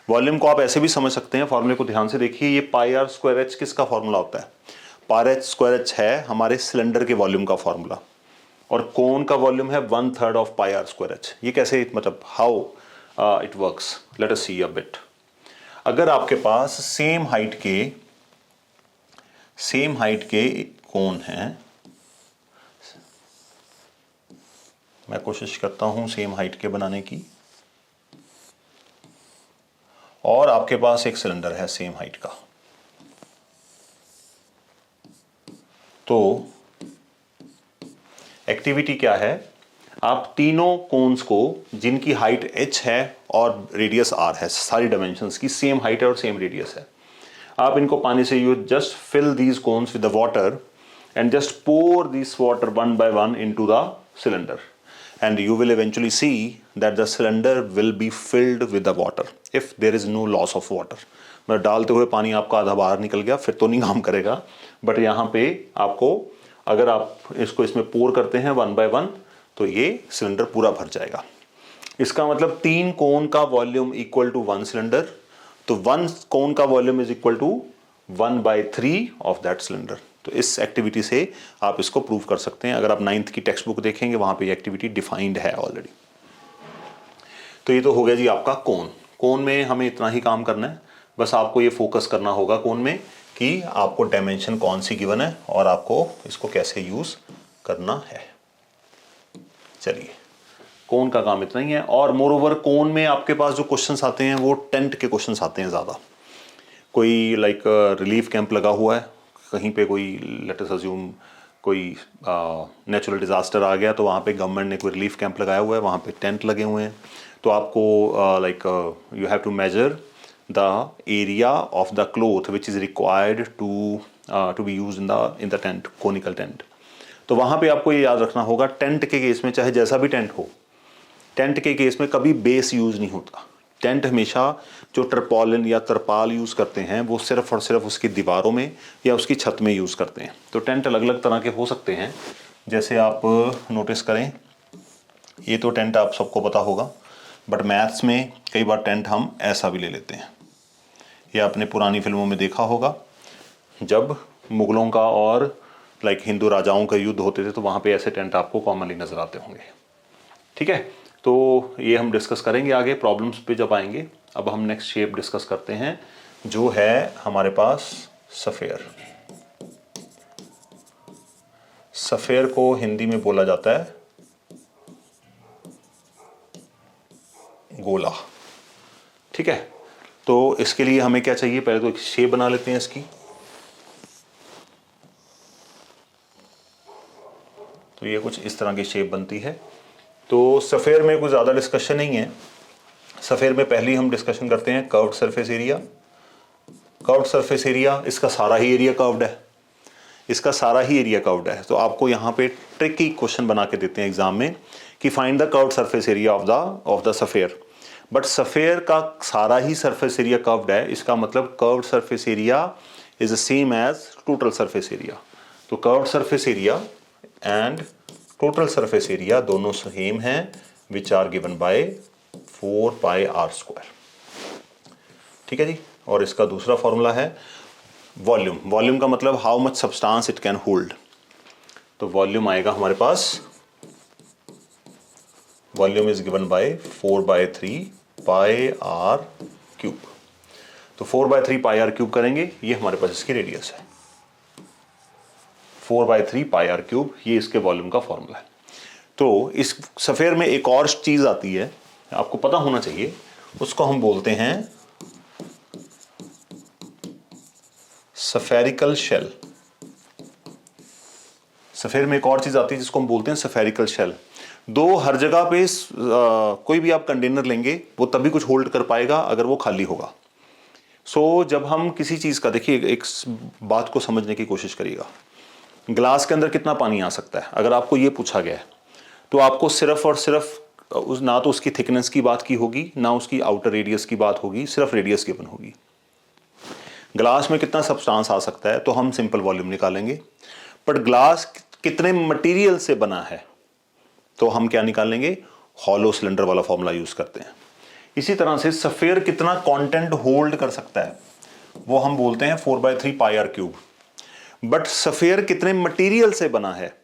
वॉल्यूम को आप ऐसे भी समझ सकते हैं, फॉर्मूले को ध्यान से देखिए। ये पाई आर स्क्वायर एच किसका फॉर्मूला होता है, पाई एच स्क्वायर एच है हमारे सिलेंडर के वॉल्यूम का फॉर्मूला, और कोन का वॉल्यूम है 1/3 of pi are square H. ये कैसे, मतलब how it works, let us see a bit. अगर आपके पास सेम हाइट के कोन हैं, मैं कोशिश करता हूं सेम हाइट के बनाने की, और आपके पास एक सिलेंडर है सेम हाइट का, तो एक्टिविटी क्या है, आप तीनों कोन्स को जिनकी हाइट h है और रेडियस r है, सारी डायमेंशंस की सेम हाइट है और सेम रेडियस है, आप इनको पानी से you just fill these cones with the water and just pour this water 1 by 1 into the cylinder. and you will eventually see that the cylinder will be filled with the water if there is no loss of water. मतलब डालते हुए पानी आपका आधा बाहर निकल गया फिर तो नहीं काम करेगा, बट यहाँ पे आपको अगर आप इसको इसमें पोर करते हैं 1 by 1 तो ये सिलेंडर पूरा भर जाएगा। इसका मतलब 3 कोन का वॉल्यूम इक्वल टू 1 सिलेंडर, तो 1 कोन का volume is equal to 1/3 of that cylinder. तो इस एक्टिविटी से आप इसको प्रूव कर सकते हैं। अगर आप 9th की टेक्स्ट बुक देखेंगे वहां पे ये एक्टिविटी डिफाइंड है ऑलरेडी। तो ये तो हो गया जी आपका कोन। कोन में हमें इतना ही काम करना है, बस आपको ये फोकस करना होगा कोन में कि आपको डायमेंशन कौन सी गिवन है और आपको इसको कैसे यूज करना है। चलिए, कोन का काम इतना ही है। और मोर ओवर कोन में आपके पास जो क्वेश्चंस आते हैं वो टेंट के क्वेश्चंस आते हैं ज़्यादा। कोई लाइक रिलीफ कैंप लगा हुआ है कहीं पे, कोई लेट अस अज्यूम कोई नेचुरल डिज़ास्टर आ गया तो वहाँ पे गवर्नमेंट ने कोई रिलीफ कैंप लगाया हुआ है, वहाँ पे टेंट लगे हुए हैं। तो आपको like you have to measure the area of the cloth which is required to be use in the tent, conical tent. तो वहाँ पे आपको ये याद रखना होगा, टेंट के केस में चाहे जैसा भी टेंट हो, टेंट के केस में कभी बेस यूज़ नहीं होता। टेंट हमेशा जो टर्पॉलिन या तरपाल यूज़ करते हैं वो सिर्फ और सिर्फ उसकी दीवारों में या उसकी छत में यूज़ करते हैं। तो टेंट अलग अलग तरह के हो सकते हैं, जैसे आप नोटिस करें, ये तो टेंट आप सबको पता होगा, बट मैथ्स में कई बार टेंट हम ऐसा भी ले लेते हैं। ये आपने पुरानी फिल्मों में देखा होगा, जब मुग़लों का और लाइक हिंदू राजाओं का युद्ध होते थे तो वहाँ पे ऐसे टेंट आपको कॉमनली नज़र आते होंगे। ठीक है, तो ये हम डिस्कस करेंगे आगे प्रॉब्लम्स पे जब आएंगे। अब हम नेक्स्ट शेप डिस्कस करते हैं जो है हमारे पास सफ़ेयर। सफ़ेयर को हिंदी में बोला जाता है गोला। ठीक है, तो इसके लिए हमें क्या चाहिए, पहले तो एक शेप बना लेते हैं इसकी। तो ये कुछ इस तरह की शेप बनती है। तो सफ़ेयर में कोई ज़्यादा डिस्कशन नहीं है। सफ़ेयर में पहले हम डिस्कशन करते हैं curved surface area. Curved surface area, इसका सारा ही एरिया कर्व्ड है, इसका सारा ही एरिया कर्व्ड है। तो आपको यहाँ पे ट्रिकी क्वेश्चन बना के देते हैं एग्जाम में कि find the curved surface area of the sphere. But sphere का सारा ही सरफेस एरिया कर्व्ड है, इसका मतलब curved surface area is the same as total surface area. तो curved surface area and total surface area दोनों सेम हैं, which are given by 4πr²। ठीक है जी। और इसका दूसरा फॉर्मूला है वॉल्यूम। वॉल्यूम का मतलब how much substance it can hold. तो वॉल्यूम आएगा हमारे पास, volume is given by 4/3πr³। तो 4/3πr³ करेंगे, ये हमारे पास इसकी रेडियस है। 4/3πr³, ये इसके वॉल्यूम का फॉर्मूला है। तो इस सफ़ेयर में एक और चीज़ आती है, आपको पता होना चाहिए, उसको हम बोलते हैं सफेरिकल शेल। सफ़ेयर में एक और चीज़ आती है जिसको हम बोलते हैं सफेरिकल शेल। दो हर जगह पे कोई भी आप कंटेनर लेंगे वो तभी कुछ होल्ड कर पाएगा अगर वो खाली होगा। सो जब हम किसी चीज़ का, देखिए एक बात को समझने की कोशिश करिएगा, ग्लास के अंदर कितना पानी आ सकता है अगर आपको ये पूछा गया है, तो आपको सिर्फ और सिर्फ ना तो उसकी थिकनेस की बात की होगी, ना उसकी आउटर रेडियस की बात होगी, सिर्फ रेडियस गिवन होगी। ग्लास में कितना सब्सटेंस आ सकता है तो हम सिंपल वॉल्यूम निकालेंगे, बट ग्लास कितने मटेरियल से बना है तो हम क्या निकालेंगे, हॉलो सिलेंडर वाला फॉर्मूला यूज करते हैं। इसी तरह से सफ़ेयर कितना कंटेंट होल्ड कर सकता है वो हम बोलते हैं 4/3πr³। बट सफ़ेयर कितने मटेरियल से बना है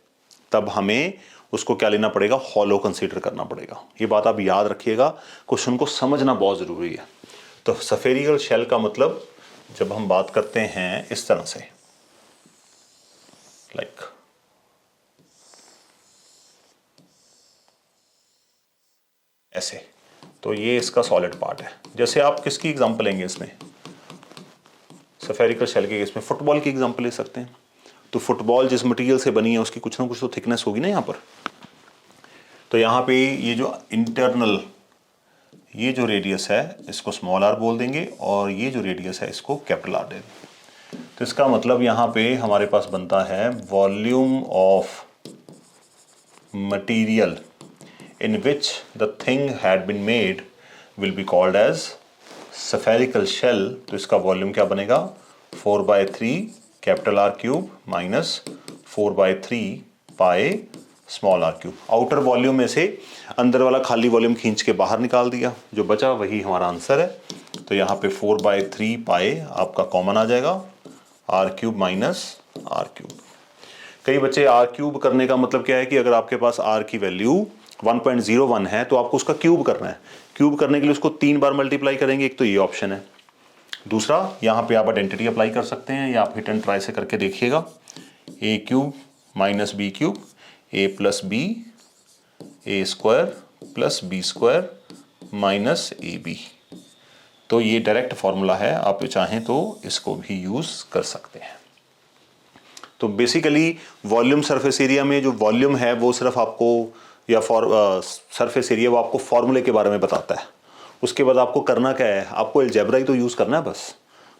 तब हमें उसको क्या लेना पड़ेगा, हॉलो कंसीडर करना पड़ेगा। ये बात आप याद रखिएगा, क्वेश्चन को समझना बहुत ज़रूरी है। तो सफेरिकल शेल का मतलब जब हम बात करते हैं इस तरह से, लाइक ऐसे, तो ये इसका सॉलिड पार्ट है। जैसे आप किसकी एग्जांपल लेंगे इसमें, सफेरिकल शेल के केस में फुटबॉल की एग्जांपल ले सकते हैं। तो फुटबॉल जिस मटेरियल से बनी है उसकी कुछ ना कुछ तो थिकनेस होगी ना यहाँ पर। तो यहाँ पे ये जो इंटरनल, ये जो रेडियस है इसको स्मॉल आर बोल देंगे और ये जो रेडियस है इसको कैपिटल आर देंगे। तो इसका मतलब यहाँ पे हमारे पास बनता है volume of material in which the thing had been made will be called as spherical shell, तो इसका वॉल्यूम क्या बनेगा 4/3 capital r cube minus 4/3 pi small r cube. Outer volume में से अंदर वाला खाली वॉल्यूम खींच के बाहर निकाल दिया, जो बचा वही हमारा आंसर है। तो यहाँ पे 4/3 पाई आपका कॉमन आ जाएगा, r cube minus r cube. कई बच्चे आर क्यूब करने का मतलब क्या है कि अगर आपके पास आर की वैल्यू 1.01 है तो आपको उसका क्यूब करना है। क्यूब करने के लिए उसको 3 बार मल्टीप्लाई करेंगे, एक तो ये ऑप्शन है। दूसरा, यहाँ पे आप आइडेंटिटी अप्लाई कर सकते हैं या आप हिट एंड ट्राई से करके देखिएगा। A cube minus b cube, a plus b, a square plus b square minus a b. तो ये डायरेक्ट फॉर्मूला है, आप चाहें तो इसको भी यूज़ कर सकते हैं। तो बेसिकली वॉल्यूम सरफेस एरिया में जो वॉल्यूम है वो सिर्फ आपको या सरफेस एरिया वो आपको फॉर्मूले के बारे में बताता है। उसके बाद आपको करना क्या है, आपको अलजेब्रा ही तो यूज़ करना है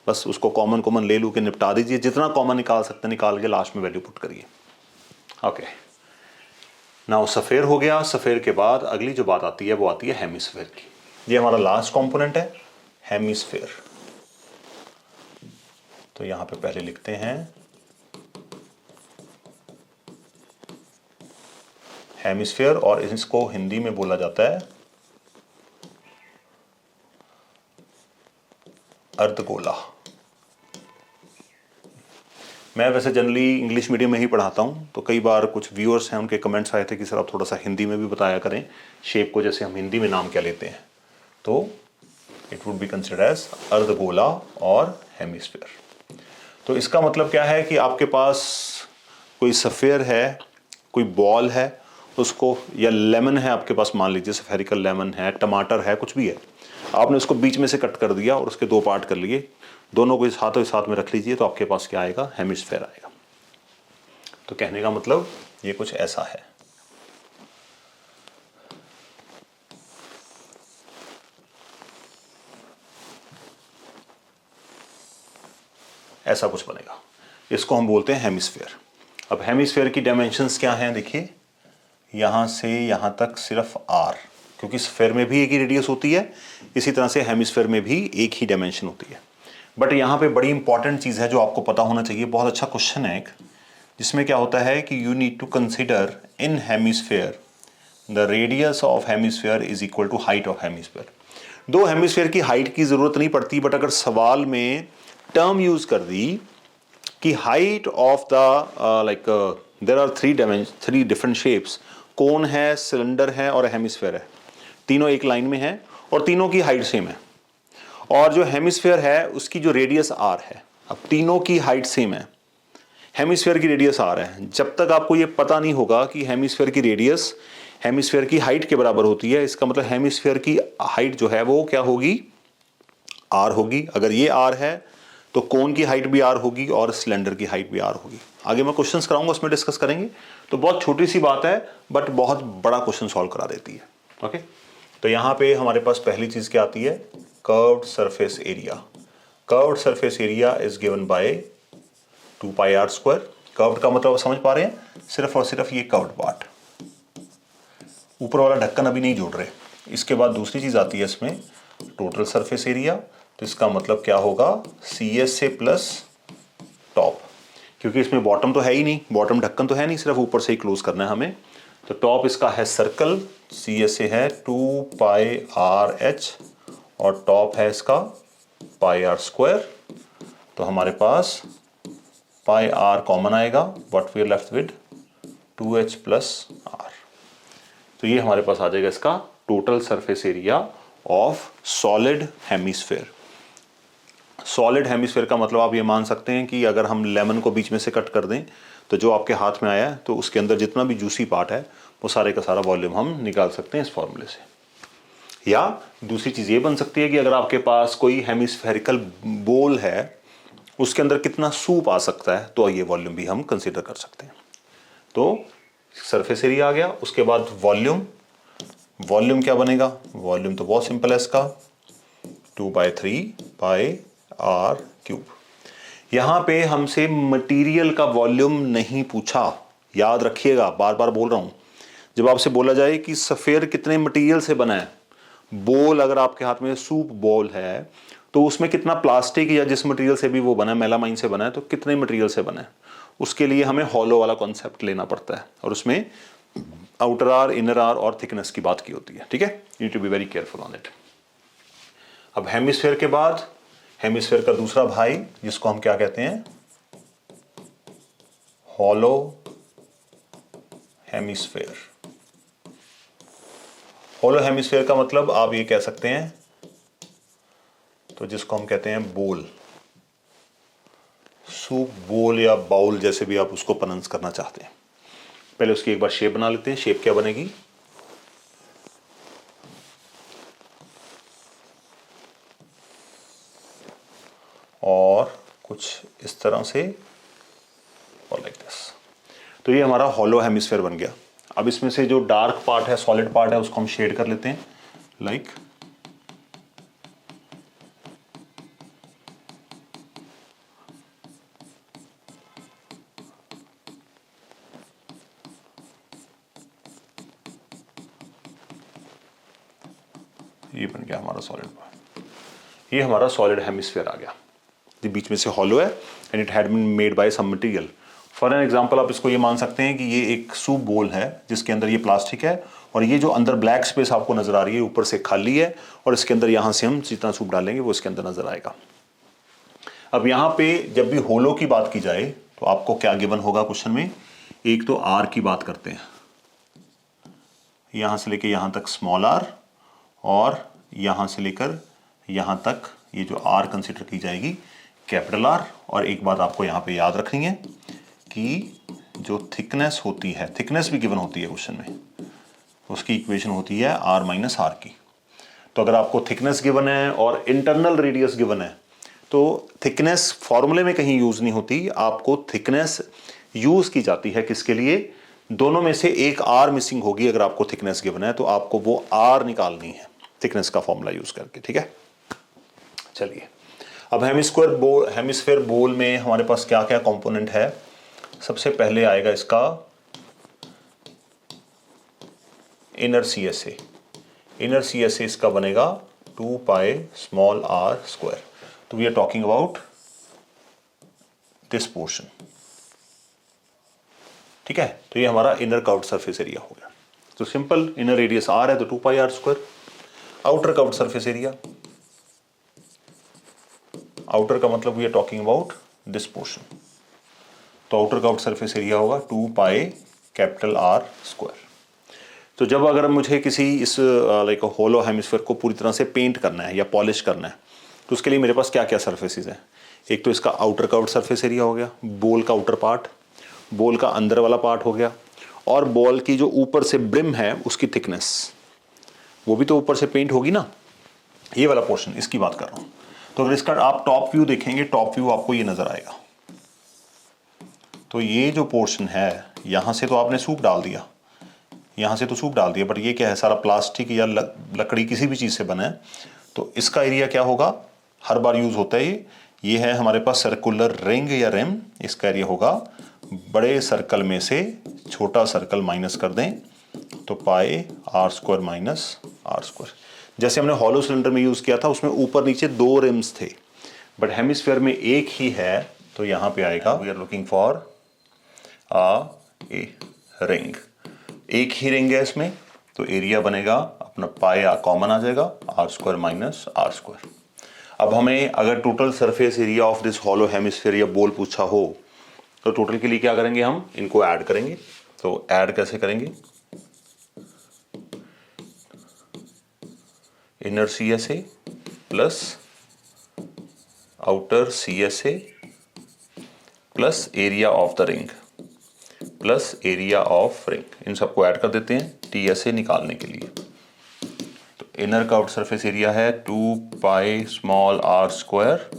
बस उसको कॉमन ले लू के निपटा दीजिए। जितना कॉमन निकाल सकते हैं निकाल के लास्ट में वैल्यू पुट करिए। ओके, नाउ सफ़ेयर हो गया। सफ़ेयर के बाद अगली जो बात आती है वो आती है हेमिस्फेयर की। ये हमारा लास्ट कॉम्पोनेंट है हेमिस्फेयर। तो यहाँ पे पहले लिखते हैं हेमिस्फेयर, और इसको हिंदी में बोला जाता है अर्धगोला। मैं वैसे जनरली इंग्लिश मीडियम में ही पढ़ाता हूँ, तो कई बार कुछ व्यूअर्स हैं उनके कमेंट्स आए थे कि सर आप थोड़ा सा हिंदी में भी बताया करें शेप को, जैसे हम हिंदी में नाम क्या लेते हैं। तो it would be considered as अर्धगोला और हेमिस्फेयर। तो इसका मतलब क्या है कि आपके पास कोई सफ़ेयर है, कोई बॉल है उसको, या लेमन है आपके पास, मान लीजिए स्फेरिकल लेमन है, टमाटर है, कुछ भी है, आपने उसको बीच में से कट कर दिया और उसके 2 पार्ट कर लिए, दोनों को इस हाथ में रख लीजिए, तो आपके पास क्या आएगा, हेमिस्फेयर आएगा। तो कहने का मतलब ये कुछ ऐसा है। ऐसा कुछ बनेगा, इसको हम बोलते हैं हेमिस्फेयर। अब हेमिस्फेयर की डायमेंशंस क्या हैं, देखिए यहाँ से यहाँ तक सिर्फ आर, क्योंकि स्फेयर में भी एक ही रेडियस होती है, इसी तरह से हेमिस्फेयर में भी एक ही डायमेंशन होती है। बट यहाँ पे बड़ी इंपॉर्टेंट चीज़ है जो आपको पता होना चाहिए, बहुत अच्छा क्वेश्चन है एक, जिसमें क्या होता है कि you need to consider in hemisphere the radius of hemisphere is equal to height of hemisphere. दो हेमिस्फेयर की हाइट की ज़रूरत नहीं पड़ती, बट अगर सवाल में टर्म यूज़ कर दी कि height of the like there are 3 different shapes, cone है, सिलेंडर है और हेमिस्फेयर है, तीनों एक लाइन में है और तीनों की हाइट सेम है, और जो हेमिस्फेयर है उसकी जो रेडियस आर है। अब तीनों की हाइट सेम है, हेमिस्फेयर की रेडियस आर है। जब तक आपको ये पता नहीं होगा कि हेमिस्फेयर की रेडियस हेमिस्फेयर की हाइट के बराबर होती है, इसका मतलब हेमिस्फेयर की हाइट जो है वो क्या होगी, आर होगी। अगर ये आर है तो कोन की हाइट भी आर होगी और सिलेंडर की हाइट भी आर होगी। आगे मैं क्वेश्चंस कराऊंगा, उसमें डिस्कस करेंगे। तो बहुत छोटी सी बात है बट बहुत बड़ा क्वेश्चन सॉल्व करा देती है। ओके, तो यहाँ पे हमारे पास पहली चीज क्या आती है, curved surface area. Curved surface area is given by 2 pi are square. Curved का मतलब समझ पा रहे हैं, सिर्फ और सिर्फ ये कर्व्ड पार्ट, ऊपर वाला ढक्कन अभी नहीं जोड़ रहे। इसके बाद दूसरी चीज आती है इसमें टोटल सरफेस एरिया। तो इसका मतलब क्या होगा, CS से प्लस टॉप, क्योंकि इसमें बॉटम तो है ही नहीं, बॉटम ढक्कन तो है नहीं, सिर्फ ऊपर से ही क्लोज करना है हमें। तो टॉप इसका है सर्कल, CS से है 2 पाई आर एच और टॉप है इसका पाई आर स्क्वायर। तो हमारे पास पाई आर कॉमन आएगा, what we are left with 2H plus are. तो ये हमारे पास आ जाएगा इसका total surface area of solid hemisphere. Solid hemisphere का मतलब आप ये मान सकते हैं कि अगर हम लेमन को बीच में से कट कर दें तो जो आपके हाथ में आया है तो उसके अंदर जितना भी जूसी पार्ट है वो सारे का सारा वॉल्यूम हम निकाल सकते हैं इस फॉर्मूले से। या दूसरी चीज़ ये बन सकती है कि अगर आपके पास कोई हेमिस्फेरिकल बोल है, उसके अंदर कितना सूप आ सकता है, तो ये वॉल्यूम भी हम कंसिडर कर सकते हैं। तो सरफेस एरिया आ गया, उसके बाद वॉल्यूम। वॉल्यूम क्या बनेगा, वॉल्यूम तो बहुत सिंपल है इसका, 2/3 पाई आर क्यूब। यहां पे हमसे मटेरियल का वॉल्यूम नहीं पूछा, याद रखिएगा, बार बार बोल रहा हूं, जब आपसे बोला जाए कि सफ़ेयर कितने मटेरियल से बना है, बोल अगर आपके हाथ में सूप बॉल है तो उसमें कितना प्लास्टिक या जिस मटेरियल से भी वो बना है, मेलामाइन से बना है, तो कितने मटेरियल से बना है, उसके लिए हमें हॉलो वाला कॉन्सेप्ट लेना पड़ता है और उसमें आउटर आर, इनर आर और थिकनेस की बात की होती है। ठीक है, you need to be very careful on it. अब हेमिस्फेयर के बाद हेमिस्फेयर का दूसरा भाई जिसको हम क्या कहते हैं, हॉलो हेमिस्फेयर। हॉलो हेमिस्फेयर का मतलब आप ये कह सकते हैं, तो जिसको हम कहते हैं बोल, सूप बोल या बाउल, जैसे भी आप उसको प्रोनाउंस करना चाहते हैं। पहले उसकी एक बार शेप बना लेते हैं। शेप क्या बनेगी, और कुछ इस तरह से और लाइक दिस। तो ये हमारा हॉलो हेमिस्फेयर बन गया। अब इसमें से जो डार्क पार्ट है, सॉलिड पार्ट है, उसको हम शेड कर लेते हैं लाइक ये बन गया हमारा सॉलिड पार्ट। ये हमारा सॉलिड हेमिस्फेयर आ गया। ये बीच में से हॉलो है and it had been made by some material. For an example आप इसको ये मान सकते हैं कि ये एक सूप बोल है जिसके अंदर ये प्लास्टिक है और ये जो अंदर ब्लैक स्पेस आपको नजर आ रही है ऊपर से खाली है और इसके अंदर यहां से हम जितना सूप डालेंगे वो इसके अंदर नजर आएगा। अब यहां पे जब भी होलो की बात की जाए तो आपको क्या गिवन होगा क्वेश्चन में, एक तो आर की बात करते हैं, यहां से लेकर यहां तक स्मॉल आर और यहां से लेकर यहां तक ये जो आर कंसिडर की जाएगी कैपिटल आर। और एक बात आपको यहां पे याद रखनी है कि जो थिकनेस होती है, थिकनेस भी गिवन होती है क्वेश्चन में, उसकी इक्वेशन होती है आर माइनस आर की। तो अगर आपको थिकनेस गिवन है और इंटरनल रेडियस गिवन है तो थिकनेस फॉर्मूले में कहीं यूज नहीं होती, आपको थिकनेस यूज की जाती है किसके लिए, दोनों में से एक आर मिसिंग होगी। अगर आपको थिकनेस गिवन है तो आपको वो आर निकालनी है थिकनेस का फॉर्मूला यूज करके। ठीक है, चलिए अब हेमिस्फेयर बोल में हमारे पास क्या क्या कंपोनेंट है। सबसे पहले आएगा इसका इनर CSA। इनर CSA इसका बनेगा 2 पाई स्मॉल r स्क्वायर। तो we are talking about this portion. ठीक है, तो ये हमारा इनर कर्व्ड सरफेस एरिया हो गया। तो सिंपल, इनर रेडियस r है तो 2 pi r square. Outer curved surface area, outer का मतलब we are talking about this portion, तो आउटर कर्व्ड सरफेस एरिया होगा 2 पाई कैपिटल R स्क्वायर। तो जब अगर मुझे किसी इस लाइक होलो हेमिस्फेयर को पूरी तरह से पेंट करना है या पॉलिश करना है तो उसके लिए मेरे पास क्या क्या सरफेसेस हैं। एक तो इसका आउटर कर्व्ड सरफेस एरिया हो गया, बोल का आउटर पार्ट, बोल का अंदर वाला पार्ट हो गया, और बॉल की जो ऊपर से ब्रिम है उसकी थिकनेस, वो भी तो ऊपर से पेंट होगी ना, ये वाला पोर्शन, इसकी बात कर रहा हूँ। तो अगर इसका आप टॉप व्यू देखेंगे, टॉप व्यू आपको ये नजर आएगा। तो ये जो पोर्शन है, यहां से तो आपने सूप डाल दिया, यहां से तो सूप डाल दिया, बट ये क्या है, सारा प्लास्टिक या लकड़ी किसी भी चीज से बना है। तो इसका एरिया क्या होगा, हर बार यूज होता है ये है हमारे पास सर्कुलर रिंग या रिम, इसका एरिया होगा बड़े सर्कल में से छोटा सर्कल माइनस कर दें तो पाई r square minus r square. जैसे हमने हॉलो सिलेंडर में यूज किया था, उसमें ऊपर नीचे 2 रिम्स थे, बट हेमिस्फेयर में एक ही है, तो यहां पे आएगा we are looking for a ring. एक ही रिंग है इसमें, तो एरिया बनेगा अपना पाई कॉमन आ जाएगा r square minus r square. अब हमें अगर total surface area of this hollow hemisphere या बोल पूछा हो तो टोटल के लिए क्या करेंगे, हम इनको ऐड करेंगे। तो ऐड कैसे करेंगे, inner CSA plus outer CSA plus area of the ring plus area of ring, इन सबको ऐड कर देते हैं TSA निकालने के लिए। तो इनर कर्व्ड सरफेस एरिया है 2 pi small r square,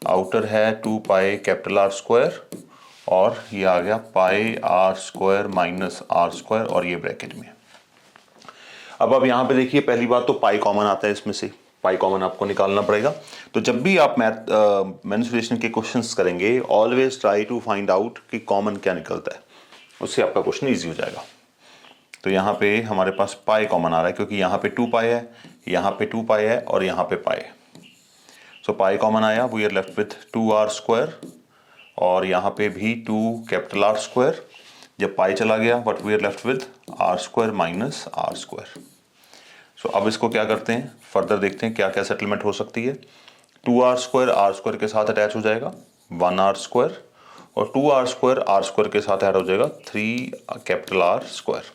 outer है 2 पाई कैपिटल R स्क्वायर, और ये आ गया पाई r square minus r square, और ये ब्रैकेट में। अब यहाँ पे देखिए, पहली बात तो पाई कॉमन आता है, इसमें से पाई कॉमन आपको निकालना पड़ेगा। तो जब भी आप मेंसुरेशन के क्वेश्चंस करेंगे, always try to find out कि कॉमन क्या निकलता है, उससे आपका क्वेश्चन इजी हो जाएगा। तो यहाँ पे हमारे पास पाई कॉमन आ रहा है क्योंकि यहाँ पे 2 पाई है, यहाँ पे 2 पाई है और यहाँ पे पाई। सो पाई कॉमन आया, we are left with 2r square और यहाँ पे भी 2 कैपिटल R स्क्वायर। जब पाई चला गया but we are left with r square minus r square. So अब इसको क्या करते हैं, फर्दर देखते हैं क्या क्या सेटलमेंट हो सकती है। 2r स्क्वायर के साथ अटैच हो जाएगा 1r स्क्वायर और 2r स्क्वायर के साथ ऐड हो जाएगा 3 कैपिटल R स्क्वायर।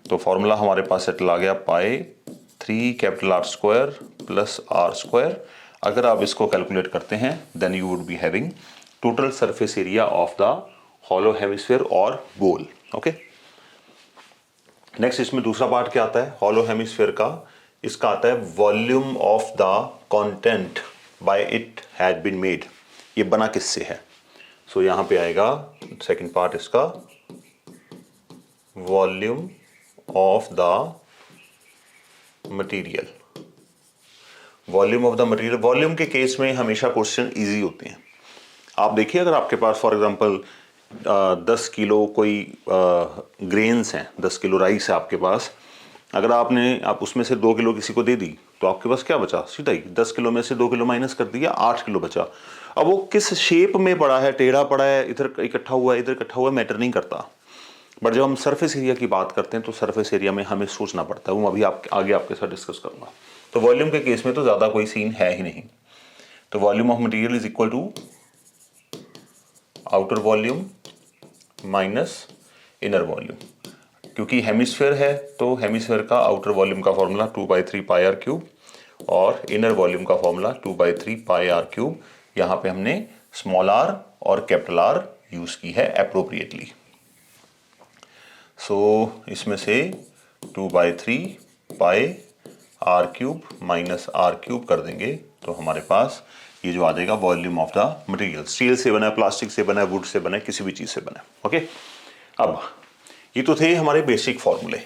तो फॉर्मूला हमारे पास सेटल आ गया pi 3 capital R square plus R square. अगर आप इसको कैलकुलेट करते हैं then you would be having total surface area of the hollow hemisphere और बोल। ओके, नेक्स्ट इसमें दूसरा पार्ट क्या आता है हॉलो हेमिस्फीयर का, इसका आता है volume of the content by it had been made. ये बना किससे है? सो यहां पे आएगा सेकंड पार्ट इसका, volume of the material. Volume of the material, volume के केस में हमेशा क्वेश्चन इजी होते हैं। आप देखिए अगर आपके पास फॉर एग्जांपल 10 किलो कोई ग्रेन्स हैं, 10 किलो राइस है आपके पास, अगर आप उसमें से 2 किलो किसी को दे दी तो आपके पास क्या बचा? सीधा ही 10 किलो में से 2 किलो माइनस कर दिया, 8 किलो बचा। अब वो किस शेप में पड़ा है, टेढ़ा पड़ा है, इधर इकट्ठा हुआ है, इधर इकट्ठा हुआ है, मैटर नहीं करता। बट जब हम सरफेस एरिया की बात करते हैं तो सरफेस एरिया में हमें सोचना पड़ता है, वो अभी आगे आपके साथ डिस्कस करूंगा। तो वॉल्यूम के केस में तो ज़्यादा कोई सीन है ही नहीं। तो volume of material is equal to outer volume minus inner volume. क्योंकि हेमिस्फीयर है तो हेमिस्फीयर का आउटर वॉल्यूम का फॉर्मूला 2/3 पाई आर क्यूब और इनर वॉल्यूम का फॉर्मूला 2/3 पाई आर क्यूब। यहाँ पे हमने स्मॉल आर और कैपिटल आर यूज की है अप्रोप्रिएटली। सो इसमें से 2/3 pi r cube minus r cube कर देंगे तो हमारे पास ये जो आ जाएगा volume of the material. Steel से बना है, प्लास्टिक से बना है, वुड से बना है, किसी भी चीज से बना है। ओके, अब ये तो थे हमारे बेसिक फॉर्मूले।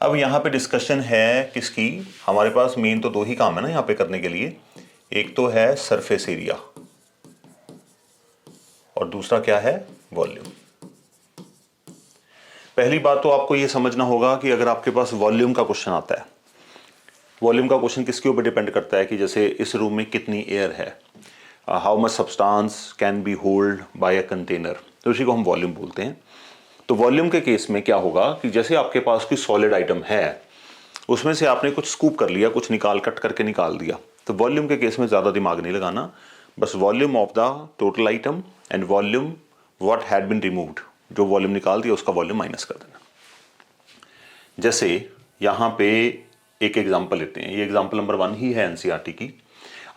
अब यहाँ पे डिस्कशन है किसकी, हमारे पास मेन तो 2 ही काम है ना यहाँ पे करने के लिए। एक तो है सरफेस एरिया और दूसरा क्या है, वॉल्यूम। पहली बात तो आपको ये समझना होगा कि अगर आपके पास वॉल्यूम का क्वेश्चन आता है, वॉल्यूम का क्वेश्चन किसके ऊपर डिपेंड करता है कि जैसे इस रूम में कितनी एयर है, how much substance can be hold by a container, तो उसी को हम वॉल्यूम बोलते हैं। तो वॉल्यूम के केस में क्या होगा कि जैसे आपके पास कोई सॉलिड आइटम है, उसमें से आपने कुछ स्कूप कर लिया, कुछ कट करके निकाल दिया, तो वॉल्यूम के केस में ज़्यादा दिमाग नहीं लगाना, बस volume of the total item and volume what had been removed, जो वॉल्यूम निकाल दिया उसका वॉल्यूम माइनस कर देना। जैसे यहाँ पे एक एग्जाम्पल लेते हैं, ये एग्जाम्पल नंबर 1 ही है एनसीईआरटी की।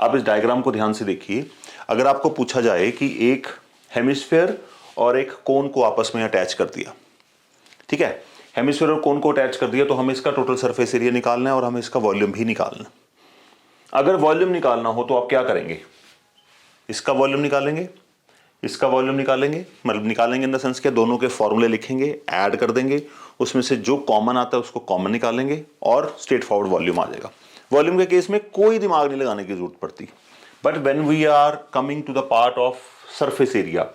आप इस डायग्राम को ध्यान से देखिए। अगर आपको पूछा जाए कि एक हेमिस्फीयर और एक कोन को आपस में अटैच कर दिया, ठीक है, हेमिस्फीयर और कोन को अटैच कर दिया, तो हमें इसका टोटल सरफेस एरिया निकालना है और हमें इसका वॉल्यूम भी निकालना है। अगर वॉल्यूम निकालना हो तो आप क्या करेंगे, इसका वॉल्यूम निकालेंगे, इसका वॉल्यूम निकालेंगे, मतलब निकालेंगे इन द सेंस के दोनों के फॉर्मूले लिखेंगे, ऐड कर देंगे, उसमें से जो कॉमन आता है उसको कॉमन निकालेंगे और स्ट्रेट फॉरवर्ड वॉल्यूम आ जाएगा। वॉल्यूम के केस में कोई दिमाग नहीं लगाने की जरूरत पड़ती। But when we are coming to the part of surface area,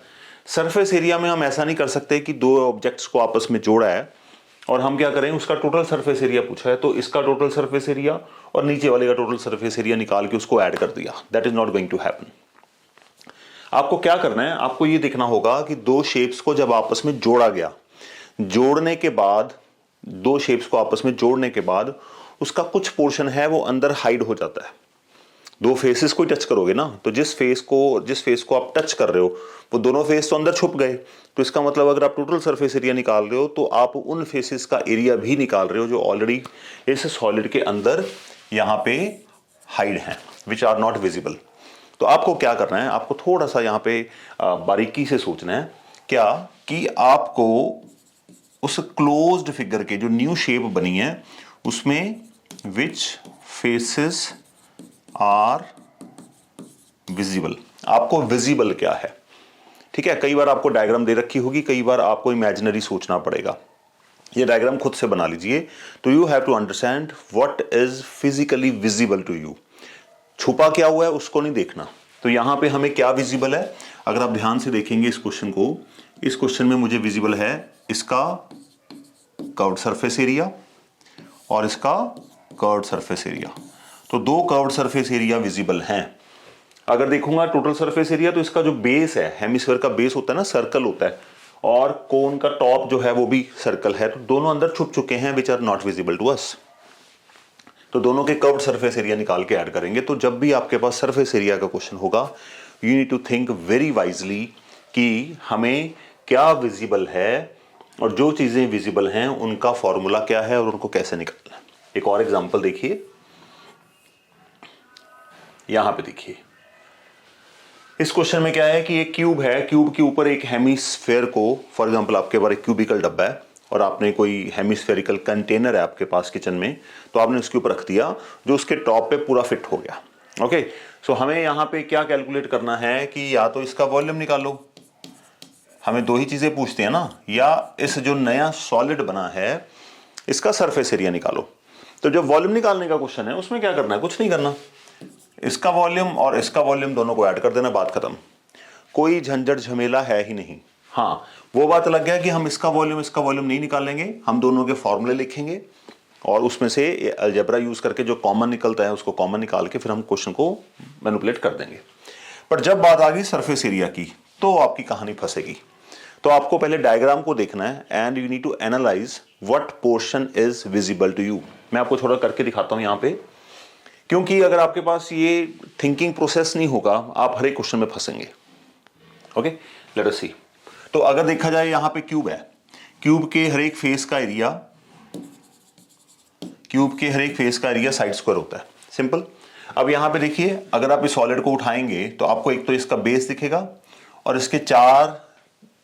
surface area में हम ऐसा नहीं कर सकते कि 2 ऑब्जेक्ट्स को आपस में जोड़ा है और हम क्या करें, उसका टोटल सरफेस एरिया पूछा है तो इसका टोटल सरफेस एरिया और नीचे वाले का टोटल सरफेस एरिया निकाल के उसको ऐड कर दिया। That is not going to happen. आपको क्या करना है, आपको ये देखना होगा कि 2 शेप्स को जब आपस में जोड़ा गया, जोड़ने के बाद 2 शेप्स को आपस में जोड़ने के बाद उसका कुछ पोर्शन है वो अंदर हाइड हो जाता है। 2 फेसेस को टच करोगे ना, तो जिस फेस को आप टच कर रहे हो वो दोनों फेस तो अंदर छुप गए, तो इसका मतलब अगर आप टोटल सरफेस एरिया निकाल रहे हो तो आप उन फेसेस का एरिया भी निकाल रहे हो जो ऑलरेडी इस सॉलिड के अंदर यहाँ पे हाइड हैं, विच आर नॉट विजिबल। तो आपको क्या करना है, आपको थोड़ा सा यहाँ पे बारीकी से सोचना है, क्या कि आपको उस क्लोज्ड फिगर के जो न्यू शेप बनी है उसमें विच फेसेस आर विजिबल, आपको विजिबल क्या है, ठीक है। कई बार आपको डायग्राम दे रखी होगी, कई बार आपको इमेजिनरी सोचना पड़ेगा। ये डायग्राम खुद से बना लीजिए। तो you have to understand what is physically visible to you. छुपा क्या हुआ है उसको नहीं देखना। तो यहां पे हमें क्या विजिबल है, अगर आप ध्यान से देखेंगे इस क्वेश्चन को, इस क्वेश्चन में मुझे विजिबल है इसका कर्व्ड सरफेस एरिया और इसका कर्व्ड सरफेस एरिया। तो दो कर्व्ड सरफेस एरिया विजिबल हैं। अगर देखूंगा टोटल सरफेस एरिया तो इसका जो बेस है, हेमिस्फीयर का बेस होता है ना, सर्कल होता है, और कोन का टॉप जो है वो भी सर्कल है, तो दोनों अंदर छुप चुके हैं, which are not visible to us. तो दोनों के कर्व्ड सरफेस एरिया निकाल के ऐड करेंगे। तो जब भी आपके पास सरफेस एरिया का क्वेश्चन होगा, you need to think very wisely कि हमें क्या विजिबल है और जो चीजें विजिबल हैं उनका फॉर्मूला क्या है और उनको कैसे निकालना है। एक और एग्जांपल देखिए, यहां पे देखिए, इस क्वेश्चन में क्या है कि एक क्यूब है, क्यूब के ऊपर एक हेमिस्फेयर को, फॉर एग्जांपल आपके पास एक क्यूबिकल डब्बा है और आपने कोई हेमिस्फेरिकल कंटेनर है आपके पास किचन में, तो आपने उसके ऊपर रख दिया जो उसके टॉप पे पूरा फिट हो गया। ओके, सो हमें यहां पे क्या कैलकुलेट करना है कि या तो इसका वॉल्यूम निकालो, हमें दो ही चीजें पूछते हैं ना, या इस जो नया सॉलिड बना है इसका सरफेस एरिया निकालो। तो जब वॉल्यूम निकालने का क्वेश्चन है उसमें क्या करना है, कुछ नहीं करना, इसका वॉल्यूम और इसका वॉल्यूम दोनों को ऐड कर देना, बात खत्म, कोई झंझट झमेला है ही नहीं। हाँ, वो बात लग गया कि हम इसका वॉल्यूम नहीं निकालेंगे, हम दोनों के फॉर्मूले लिखेंगे और उसमें से अलजेब्रा यूज करके जो कॉमन निकलता है उसको कॉमन निकाल के फिर हम क्वेश्चन को मैनिपुलेट कर देंगे। पर जब बात आ गई सरफेस एरिया की तो आपकी कहानी फंसेगी। तो आपको पहले डायग्राम को देखना है and you need to analyse what portion is visible to you. मैं आपको थोड़ा करके दिखाता हूं यहां पे, क्योंकि अगर आपके पास ये थिंकिंग प्रोसेस नहीं होगा आप हर एक क्वेश्चन में फंसेंगे। ओके, लेट अस सी। तो अगर देखा जाए यहां पे क्यूब है, क्यूब के हर एक फेस का एरिया, क्यूब के हर एक फेस का एरिया साइड स्क्वायर होता है, सिंपल। अब यहां पे देखिए, अगर आप इस सॉलिड को उठाएंगे तो आपको एक तो इसका बेस दिखेगा और इसके चार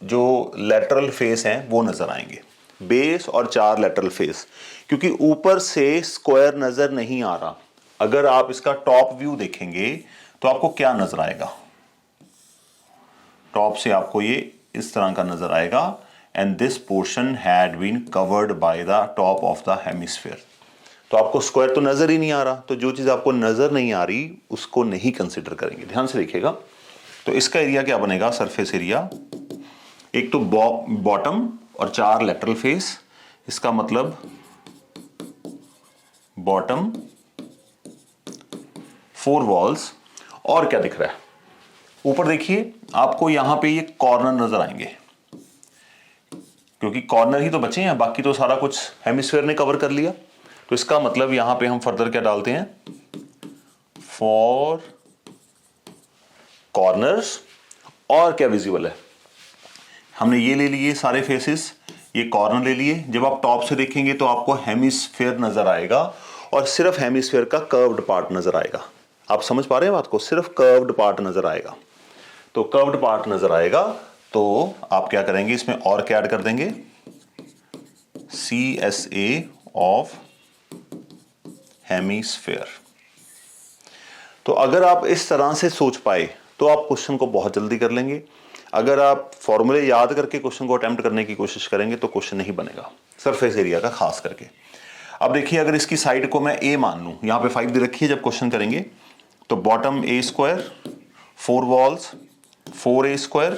जो लेटरल फेस हैं वो नजर आएंगे, बेस और चार लेटरल फेस, क्योंकि ऊपर से स्क्वायर नजर नहीं आ रहा। अगर आप इसका टॉप व्यू देखेंगे तो आपको क्या नजर आएगा, टॉप से आपको ये इस तरह का नजर आएगा, and this portion had been covered by the top of the hemisphere. तो आपको स्क्वायर तो नजर ही नहीं आ रहा, तो जो चीज आपको नजर नहीं आ रही उसको नहीं कंसिडर करेंगे। ध्यान से देखिएगा, तो इसका एरिया क्या बनेगा, सरफेस एरिया, एक तो बॉटम और चार लेटरल फेस, इसका मतलब बॉटम, फोर वॉल्स, और क्या दिख रहा है ऊपर देखिए, आपको यहां पे ये कॉर्नर नजर आएंगे, क्योंकि कॉर्नर ही तो बचे हैं, बाकी तो सारा कुछ हेमिस्फीयर ने कवर कर लिया। तो इसका मतलब यहां पे हम फर्दर क्या डालते हैं, फॉर कॉर्नर्स, और क्या विजिबल है, हमने ये ले लिए सारे फेसेस, ये कॉर्नर ले लिए। जब आप टॉप से देखेंगे तो आपको हेमिस्फीयर नजर आएगा और सिर्फ हेमिस्फीयर का कर्व्ड पार्ट नजर आएगा। आप समझ पा रहे हैं बात को, सिर्फ कर्व्ड पार्ट नजर आएगा। तो कर्व्ड पार्ट नजर आएगा तो आप क्या करेंगे, इसमें और क्या ऐड कर देंगे, CSA ऑफ हेमिस्फीयर। तो अगर आप इस तरह से सोच पाए तो आप क्वेश्चन को बहुत जल्दी कर लेंगे। अगर आप फॉर्मूले याद करके क्वेश्चन को अटेम्प्ट करने की कोशिश करेंगे तो क्वेश्चन नहीं बनेगा, सरफेस एरिया का खास करके। अब देखिए, अगर इसकी साइड को मैं A मान लूं, यहां पे 5 दे रखी है, जब क्वेश्चन करेंगे तो bottom A square, 4 walls, 4A square,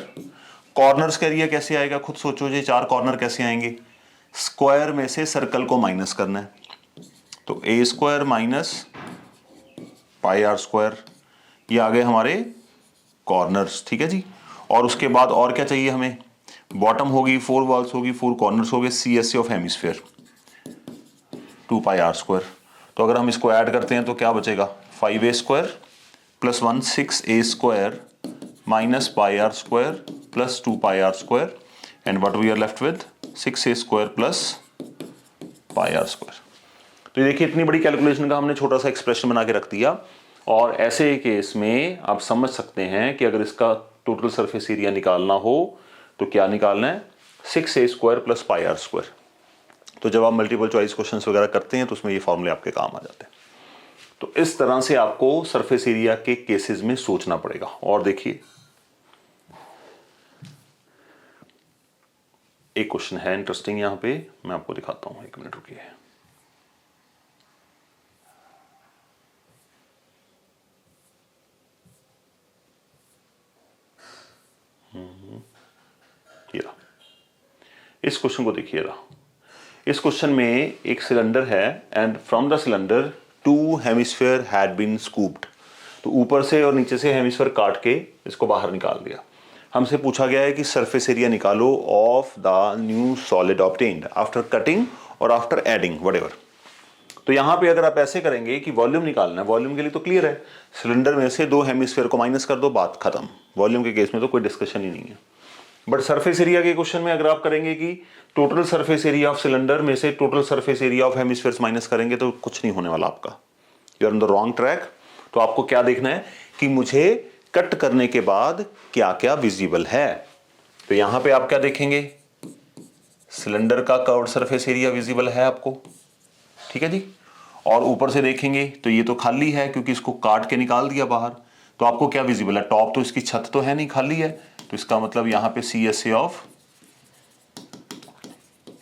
corners का एरिया कैसे आएगा खुद सोचो जी, चार कॉर्नर कैसे आएंगे, स्क्वायर में से सर्कल को माइनस करना है, तो A square minus pi are square, ये आ गए हमारे कॉर्नर्स, ठीक है जी। और उसके बाद और क्या चाहिए हमें, बॉटम होगी, 4 वॉल्स होगी, 4 कॉर्नर्स हो गए, CSA of hemisphere 2 pi are square. तो अगर हम इसको ऐड करते हैं तो क्या बचेगा, 5A square plus 1 6A square minus pi are square plus 2 pi are square, and what we are left with 6A square plus pi are square. तो ये देखिए, इतनी बड़ी कैलकुलेशन का हमने छोटा सा एक्सप्रेशन बना के रख दिया। और ऐसे केस में आप समझ सकते हैं कि अगर इसका टोटल सरफेस एरिया निकालना हो तो क्या निकालना है, 6A square plus pi are square. तो जब आप मल्टीपल चॉइस क्वेश्चंस वगैरह करते हैं तो उसमें ये फॉर्मूले आपके काम आ जाते हैं। तो इस तरह से आपको सरफेस एरिया के केसेस में सोचना पड़ेगा। और देखिए, एक क्वेश्चन है इंटरेस्टिंग यहां पे, मैं आपको दिखाता हूं, 1 मिनट रुकिए। इस क्वेश्चन को देखिएगा, इस क्वेश्चन में एक सिलेंडर है and from the cylinder 2 hemisphere had been scooped. तो ऊपर से और नीचे से हेमिस्फीयर काट के इसको बाहर निकाल दिया। हमसे पूछा गया है कि सरफेस एरिया निकालो of the new solid obtained after cutting और आफ्टर एडिंग व्हाटएवर। तो यहां पे अगर आप ऐसे करेंगे कि वॉल्यूम निकालना है, वॉल्यूम के लिए तो क्लियर है, सिलेंडर में से 2 हेमिस्फीयर को माइनस कर दो, बात खत्म। वॉल्यूम के केस में तो कोई डिस्कशन ही नहीं है। बट सरफेस एरिया के क्वेश्चन में अगर आप करेंगे कि total surface area of cylinder में से total surface area of hemispheres minus करेंगे तो कुछ नहीं होने वाला आपका, you are on the wrong track. तो आपको क्या देखना है कि मुझे कट करने के बाद क्या क्या विजिबल है। तो यहां पे आप क्या देखेंगे, सिलेंडर का कर्व्ड सरफेस एरिया विजिबल है आपको, ठीक है जी। और ऊपर से देखेंगे तो ये तो खाली है क्योंकि इसको काट के निकाल दिया बाहर। तो आपको क्या विजिबल है, टॉप तो इसकी छत तो है नहीं, खाली है। तो इसका मतलब यहां पे CSA ऑफ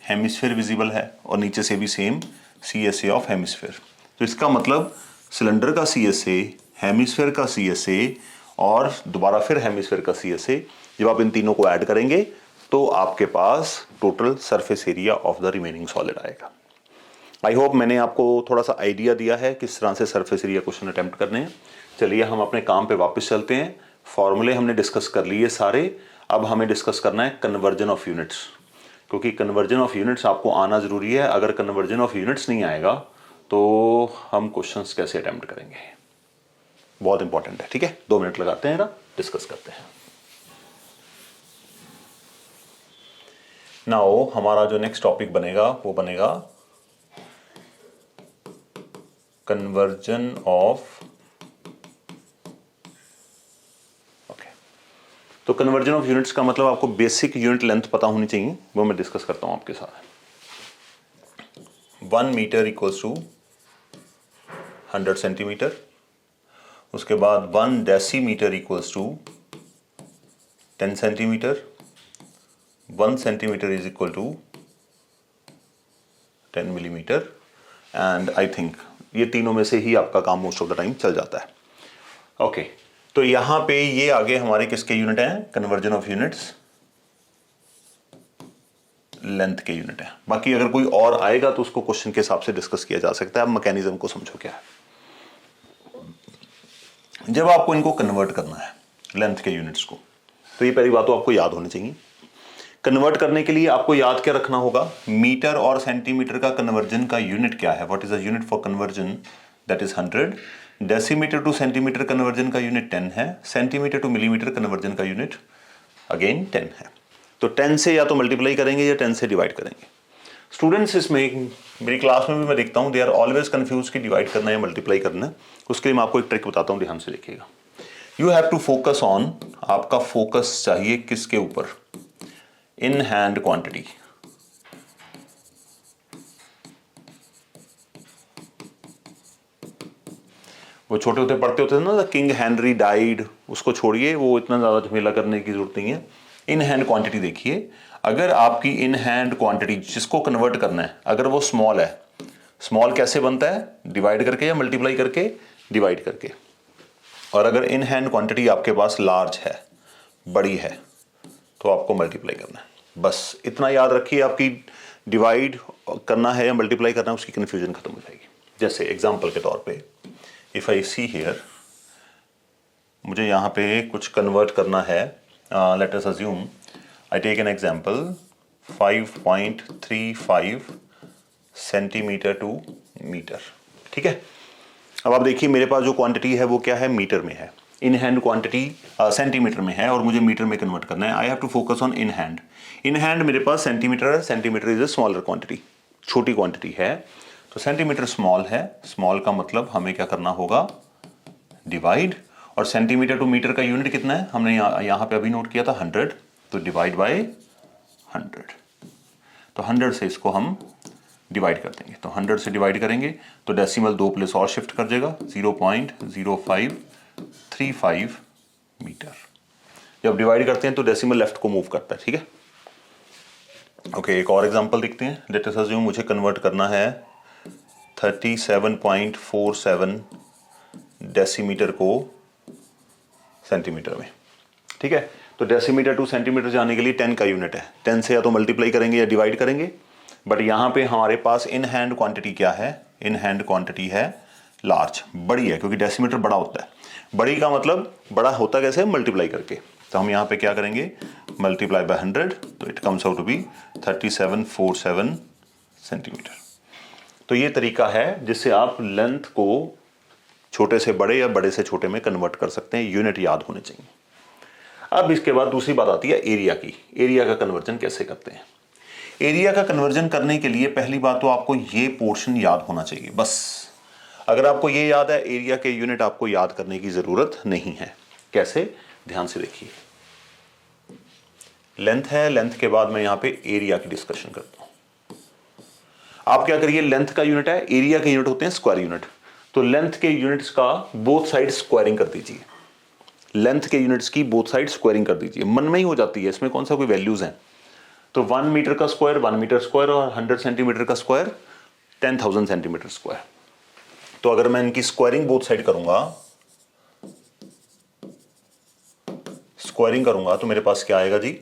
हेमिस्फीयर विजिबल है और नीचे से भी सेम CSA ऑफ हेमिस्फीयर। तो इसका मतलब सिलेंडर का CSA, हेमिस्फीयर का CSA और दोबारा फिर हेमिस्फीयर का CSA, जब आप इन तीनों को ऐड करेंगे तो आपके पास total surface area of the remaining solid आएगा। आई होप मैंने आपको थोड़ा सा आइडिया दिया है किस तरह से सरफेस एरिया क्वेश्चन अटेम्प्ट करने हैं। चलिए हम अपने काम पे वापस चलते हैं। फॉर्मूले हमने डिस्कस कर लिए सारे, अब हमें डिस्कस करना है कन्वर्जन ऑफ यूनिट्स, क्योंकि कन्वर्जन ऑफ यूनिट्स आपको आना जरूरी है। अगर कन्वर्जन ऑफ यूनिट्स नहीं आएगा तो हम क्वेश्चंस कैसे अटेम्प्ट करेंगे, बहुत इंपॉर्टेंट है। ठीक है, 2 मिनट लगाते हैं ना, डिस्कस करते हैं। नाउ हमारा जो नेक्स्ट टॉपिक बनेगा वो बनेगा कन्वर्जन ऑफ, ओके। तो कन्वर्जन ऑफ यूनिट्स का मतलब आपको बेसिक यूनिट लेंथ पता होनी चाहिए, वो मैं डिस्कस करता हूं आपके साथ। 1 मीटर इक्वल्स टू 100 सेंटीमीटर। उसके बाद 1 decimetre equals to 10 centimetre. 1 centimetre is equal to 10 millimetre. And I think ये तीनों में से ही आपका काम मोस्ट ऑफ द टाइम चल जाता है। ओके, तो यहां पे ये आगे हमारे किसके यूनिट हैं, कन्वर्जन ऑफ यूनिट्स, लेंथ के यूनिट है। बाकी अगर कोई और आएगा तो उसको क्वेश्चन के हिसाब से डिस्कस किया जा सकता है। अब मैकेनिज्म को समझो क्या है। जब आपको इनको कन्वर्ट करना है लेंथ के यूनिट्स को, तो ये पहली बात तो आपको याद होनी चाहिए। कन्वर्ट करने के लिए आपको याद क्या रखना होगा, मीटर और सेंटीमीटर का कन्वर्जन का यूनिट क्या है, what is the unit for conversion, that is 100। Decimetre two centimetre conversion का यूनिट 10 है। सेंटीमीटर टू मिलीमीटर कन्वर्जन का यूनिट अगेन 10 है। तो 10 से या तो मल्टीप्लाई करेंगे या 10 से डिवाइड करेंगे। स्टूडेंट्स इसमें मेरी क्लास में भी मैं देखता हूं, दे आर ऑलवेज कंफ्यूज कि डिवाइड करना है या मल्टीप्लाई करना है। उसके लिए मैं आपको एक ट्रिक बताता हूं, ध्यान से देखिएगा। You have to focus on, आपका फोकस चाहिए किसके ऊपर, इन हैंड क्वांटिटी। वो छोटे होते पढ़ते होते थे ना, द किंग हेनरी डाइड, उसको छोड़िए, वो इतना ज्यादा झमेला करने की जरूरत नहीं है। इन हैंड क्वांटिटी देखिए, अगर आपकी इन हैंड क्वांटिटी जिसको कन्वर्ट करना है अगर वो स्मॉल है, स्मॉल कैसे बनता है, डिवाइड करके या मल्टीप्लाई करके, डिवाइड करके। और अगर इन हैंड क्वांटिटी आपके पास लार्ज है, बड़ी है, तो आपको मल्टीप्लाई करना है। बस इतना याद रखिए, आपकी डिवाइड करना है या मल्टीप्लाई करना है उसकी कन्फ्यूजन खत्म हो जाएगी। जैसे एग्जांपल के तौर पे इफ आई सी हियर, मुझे यहाँ पे कुछ कन्वर्ट करना है, let us assume I take an example 5.35 centimetre to metre. ठीक है, अब आप देखिए मेरे पास जो क्वांटिटी है वो क्या है, मीटर में है। इन हैंड क्वांटिटी सेंटीमीटर में है और मुझे मीटर में कन्वर्ट करना है। I have to focus on in hand. In hand मेरे पास सेंटीमीटर है, centimetre is a smaller quantity, छोटी क्वांटिटी है। तो सेंटीमीटर स्मॉल है, स्मॉल का मतलब हमें क्या करना होगा, डिवाइड। और सेंटीमीटर टू मीटर का यूनिट कितना है, हमने यहाँ पे अभी नोट किया था 100, तो डिवाइड बाय 100। तो 100 से इसको हम डिवाइड कर देंगे। तो 100 से डिवाइड करेंगे तो डेसिमल 2 प्लेस और शिफ्ट कर देगा, 0.0535 मीटर। जब डिवाइड करते हैं तो डेसिमल लेफ्ट को मूव करता है। ठीक है, ओके, एक और एग्जांपल देखते हैं। लेट अस अज्यूम मुझे कन्वर्ट करना है 37.47 डेसीमीटर को सेंटीमीटर में। ठीक है, तो डेसीमीटर टू सेंटीमीटर जाने के लिए 10 का यूनिट है। 10 से या तो मल्टीप्लाई करेंगे या डिवाइड करेंगे। बट यहाँ पे हमारे पास इन हैंड क्वांटिटी क्या है, इन हैंड क्वांटिटी है लार्ज, बड़ी है, क्योंकि डेसीमीटर बड़ा होता है। बड़ी का मतलब बड़ा होता कैसे, मल्टीप्लाई करके। तो हम यहाँ पे क्या करेंगे, मल्टीप्लाई बाय 100, तो it comes out to be 3747 centimetre. तो ये तरीका है जिससे आप लेंथ को छोटे से बड़े या बड़े से छोटे में कन्वर्ट कर सकते हैं, यूनिट याद होने चाहिए। अब इसके बाद दूसरी बात आती है एरिया की। एरिया का कन्वर्जन कैसे करते हैं? एरिया का कन्वर्जन करने के लिए पहली बात तो आपको ये पोर्शन याद होना चाहिए बस। अगर आपको ये याद है, एरिया के यूनिट आपको याद करने की जरूरत नहीं है। कैसे? ध्यान से देखिए, लेंथ है, लेंथ के बाद मैं यहां पे एरिया की डिस्कशन करता हूं। आप क्या करिए, लेंथ का यूनिट है, एरिया के यूनिट होते हैं स्क्वायर यूनिट। तो लेंथ के यूनिट्स का बोथ साइड स्क्वायरिंग कर दीजिए। लेंथ के यूनिट्स की बोथ साइड स्क्वायरिंग कर दीजिए, मन में ही हो जाती है, इसमें कौन सा कोई वैल्यूज हैं। तो 1 मीटर का स्क्वायर 1 मीटर स्क्वायर, और 100 सेंटीमीटर का स्क्वायर 10,000 सेंटीमीटर स्क्वायर। तो अगर मैं इनकी स्क्वायरिंग बोथ साइड करूंगा, स्क्वायरिंग करूंगा, तो मेरे पास क्या आएगा जी,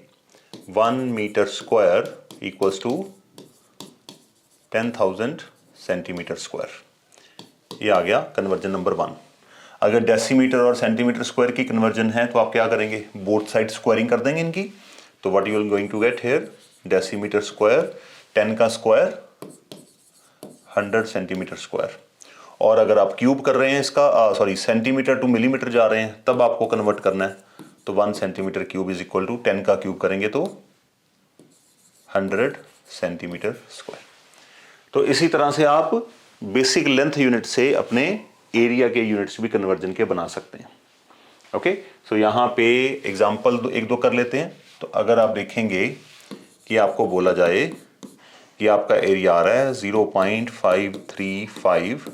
1 metre square equals to 10,000 centimetre square. ये आ गया कन्वर्जन नंबर 1। अगर डेसीमीटर और सेंटीमीटर स्क्वायर की कन्वर्जन है तो आप क्या करेंगे, बोथ साइड स्क्वायरिंग कर देंगे इनकी। तो what you are going to get here, decimetre square 10 का स्क्वायर 100 सेंटीमीटर स्क्वायर। और अगर आप क्यूब कर रहे हैं इसका, सॉरी सेंटीमीटर टू मिलीमीटर जा रहे हैं, तब आपको कन्वर्ट करना है। तो 1 centimetre cube is equal to 10 का क्यूब करेंगे तो 100 सेंटीमीटर स्क्वायर। तो इसी तरह से आप बेसिक लेंथ यूनिट से अपने एरिया के यूनिट्स भी कन्वर्जन के बना सकते हैं। ओके, सो यहाँ पे एग्जाम्पल एक दो कर लेते हैं। तो अगर आप देखेंगे कि आपको बोला जाए कि आपका एरिया आ रहा है 0.535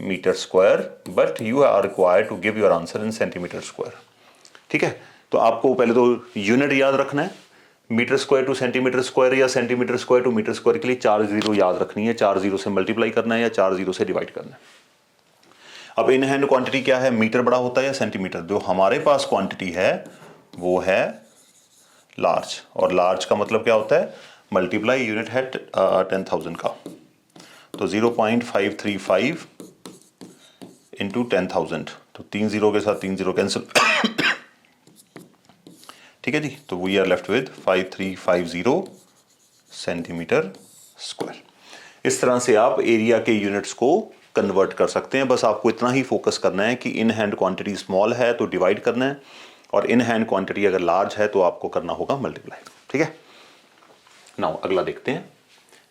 metre square, but you are required to give your answer in centimetre square. ठीक है, तो आपको पहले तो यूनिट याद रखना है, metre square to centimetre square या centimetre square to metre square के लिए 4 जीरो याद रखनी है, 4 जीरो से मल्टीप्लाई करना है या 4 जीरो से डिवाइड करना है। अब इन हैंड क्वांटिटी क्या है, मीटर बड़ा होता है या सेंटीमीटर? जो हमारे पास क्वांटिटी है वो है लार्ज, और लार्ज का मतलब क्या होता है, मल्टीप्लाई यूनिट है 10,000 का। तो 0.535 इंटू 10,000, तो 3 जीरो के साथ 3 जीरो कैंसिल। ठीक है जी, तो we are left with 5350 centimetre square. इस तरह से आप एरिया के यूनिट्स को कन्वर्ट कर सकते हैं। बस आपको इतना ही फोकस करना है कि इन हैंड क्वांटिटी स्मॉल है तो डिवाइड करना है, और इन हैंड क्वांटिटी अगर लार्ज है तो आपको करना होगा मल्टीप्लाई। ठीक है, नाउ अगला देखते हैं।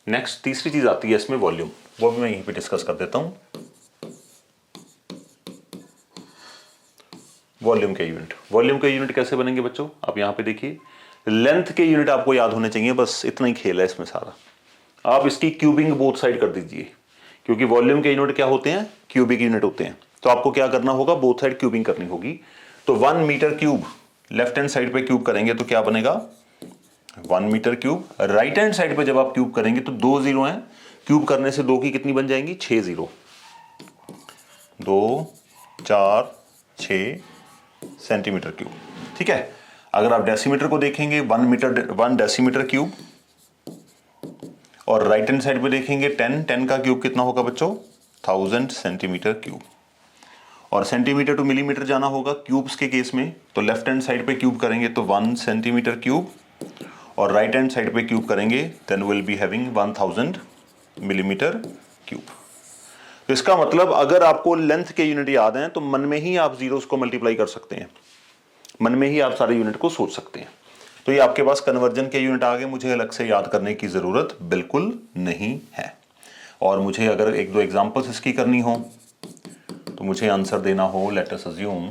नेक्स्ट तीसरी चीज आती है इसमें वॉल्यूम, वो भी मैं यहीं पे डिस्कस कर देता हूं। वॉल्यूम के यूनिट, वॉल्यूम के यूनिट कैसे बनेंगे बच्चों, आप यहां पे देखिए, लेंथ के यूनिट आपको याद होने चाहिए, बस इतना ही खेल है इसमें सारा। आप इसकी क्यूबिंग बोथ साइड कर दीजिए, क्योंकि वॉल्यूम के यूनिट क्या होते हैं, क्यूबिक यूनिट होते हैं। तो आपको क्या करना होगा, बोथ साइड क्यूबिंग करनी होगी। तो 1 metre cube left hand side पे क्यूब करेंगे तो क्या बनेगा, 1 metre cube. Right hand side पे जब आप क्यूब करेंगे तो 2 जीरो हैं, क्यूब करने से 2 की कितनी बन जाएंगी, 6 जीरो, 2 4 6 सेंटीमीटर क्यूब। ठीक है, अगर आप डेसीमीटर को देखेंगे 1 डेसीमीटर क्यूब, और राइट हैंड साइड पे देखेंगे 10 का क्यूब कितना होगा बच्चों, 1000 सेंटीमीटर क्यूब। और सेंटीमीटर टू मिलीमीटर जाना होगा क्यूब्स के केस में, तो लेफ्ट हैंड साइड पे क्यूब करेंगे तो 1 सेंटीमीटर क्यूब, और राइट हैंड साइड पे क्यूब करेंगे then will be having 1000 millimetre cube. तो इसका मतलब अगर आपको लेंथ के यूनिट याद हैं तो मन में ही आप जीरोस को मल्टीप्लाई कर सकते हैं, मन में ही आप सारे यूनिट को सोच सकते हैं। तो ये आपके पास कन्वर्जन के यूनिट आ गए, मुझे अलग से याद करने की जरूरत बिल्कुल नहीं है। और मुझे अगर एक दो एग्जांपल्स इसकी करनी हो तो मुझे आंसर देना हो, लेट अस अज्यूम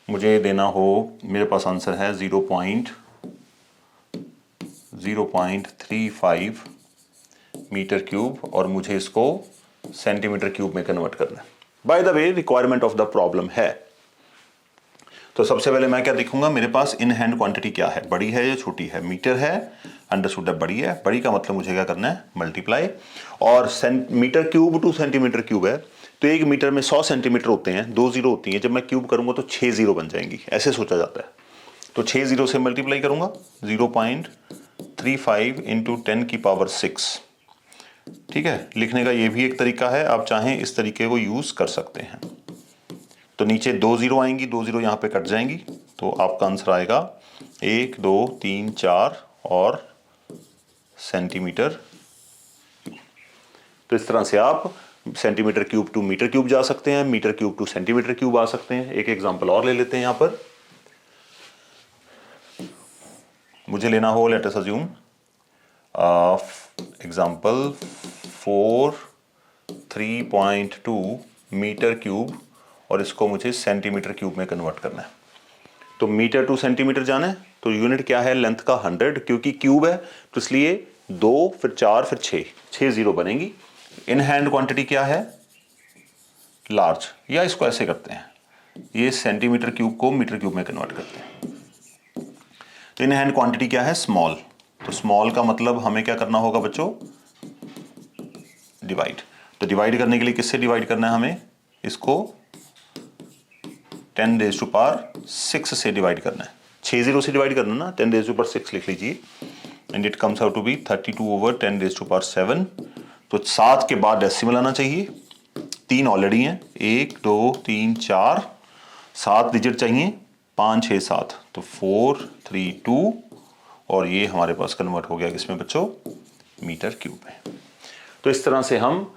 मुझे देना हो, मेरे पास आंसर है 0.35 मीटर क्यूब, और मुझे इसको सेंटीमीटर क्यूब में कन्वर्ट करना है। By the way requirement of the problem है। तो सबसे पहले मैं क्या देखूंगा, मेरे पास इन हैंड क्वांटिटी क्या है, बड़ी है या छोटी है, मीटर है, अंडरस्टूड है, बड़ी है। बड़ी का मतलब मुझे क्या करना है, मल्टीप्लाई। और metre cube to centimetre cube है, तो 1 मीटर में 100 सेंटीमीटर होते हैं, 2 जीरो होती हैं, जब मैं क्यूब करूंगा तो 6 जीरो बन जाएंगी, ऐसे सोचा जाता है। तो 6 0 से मल्टीप्लाई करूंगा, 0.35 इंटू 10 की पावर 6। ठीक है, लिखने का ये भी एक तरीका है, आप चाहें इस तरीके को यूज कर सकते हैं। तो नीचे 2 0 आएंगी, 2 0 यहाँ पे कट जाएंगी, तो आपका आंसर आएगा 1 2 3 4 और सेंटीमीटर। तो इस तरह से आप centimetre cube to metre cube जा सकते हैं, metre cube to centimetre cube आ सकते हैं। एक एग्जांपल और ले लेते हैं। यहां पर मुझे लेना हो, let us assume example 3.2 metre cube, और इसको मुझे सेंटीमीटर क्यूब में कन्वर्ट करना है। तो मीटर टू सेंटीमीटर जाना है, तो यूनिट क्या है, लेंथ का 100, क्योंकि क्यूब है तो इसलिए 2 फिर 4 फिर 6 0 बनेंगी। इन हैंड क्वांटिटी क्या है, लार्ज, या इसको ऐसे करते हैं, ये सेंटीमीटर क्यूब को मीटर क्यूब में कन्वर्ट करते हैं। तो इन हैंड क्वांटिटी क्या है, स्मॉल। तो स्मॉल का मतलब हमें क्या करना होगा बच्चों, डिवाइड। तो डिवाइड करने के लिए किससे डिवाइड करना है हमें, इसको 10⁻6 से डिवाइड करना है। 6 0 से डिवाइड करना ना, 10⁻6 लिख लीजिए, and it comes out to be 32/10⁻7। तो 7 के बाद डेसिमल आना चाहिए, 3 ऑलरेडी हैं, 1 2 3 4, 7 डिजिट चाहिए, 5 6 7, तो 4 3 2, और ये हमारे पास कन्वर्ट हो गया किसमें बच्चों, मीटर क्यूब में। तो इस तरह से हम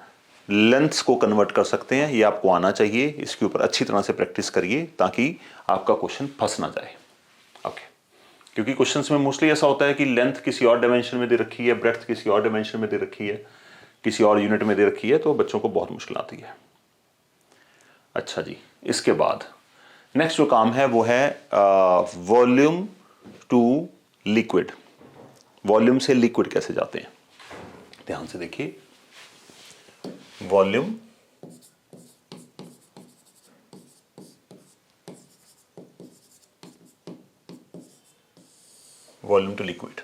लेंथ्स को कन्वर्ट कर सकते हैं, ये आपको आना चाहिए। इसके ऊपर अच्छी तरह से प्रैक्टिस करिए ताकि आपका क्वेश्चन फंस ना जाए। ओके, क्योंकि क्वेश्चंस में मोस्टली ऐसा होता है कि लेंथ किसी और डायमेंशन में दे रखी है, ब्रेड्थ किसी और डायमेंशन में दे रखी है, किसी और यूनिट में दे रखी है, तो बच्चों को बहुत मुश्किल आती है। अच्छा जी, इसके बाद नेक्स्ट जो काम है वो है वॉल्यूम टू लिक्विड। वॉल्यूम से लिक्विड कैसे जाते हैं, ध्यान से देखिए। Volume to liquid.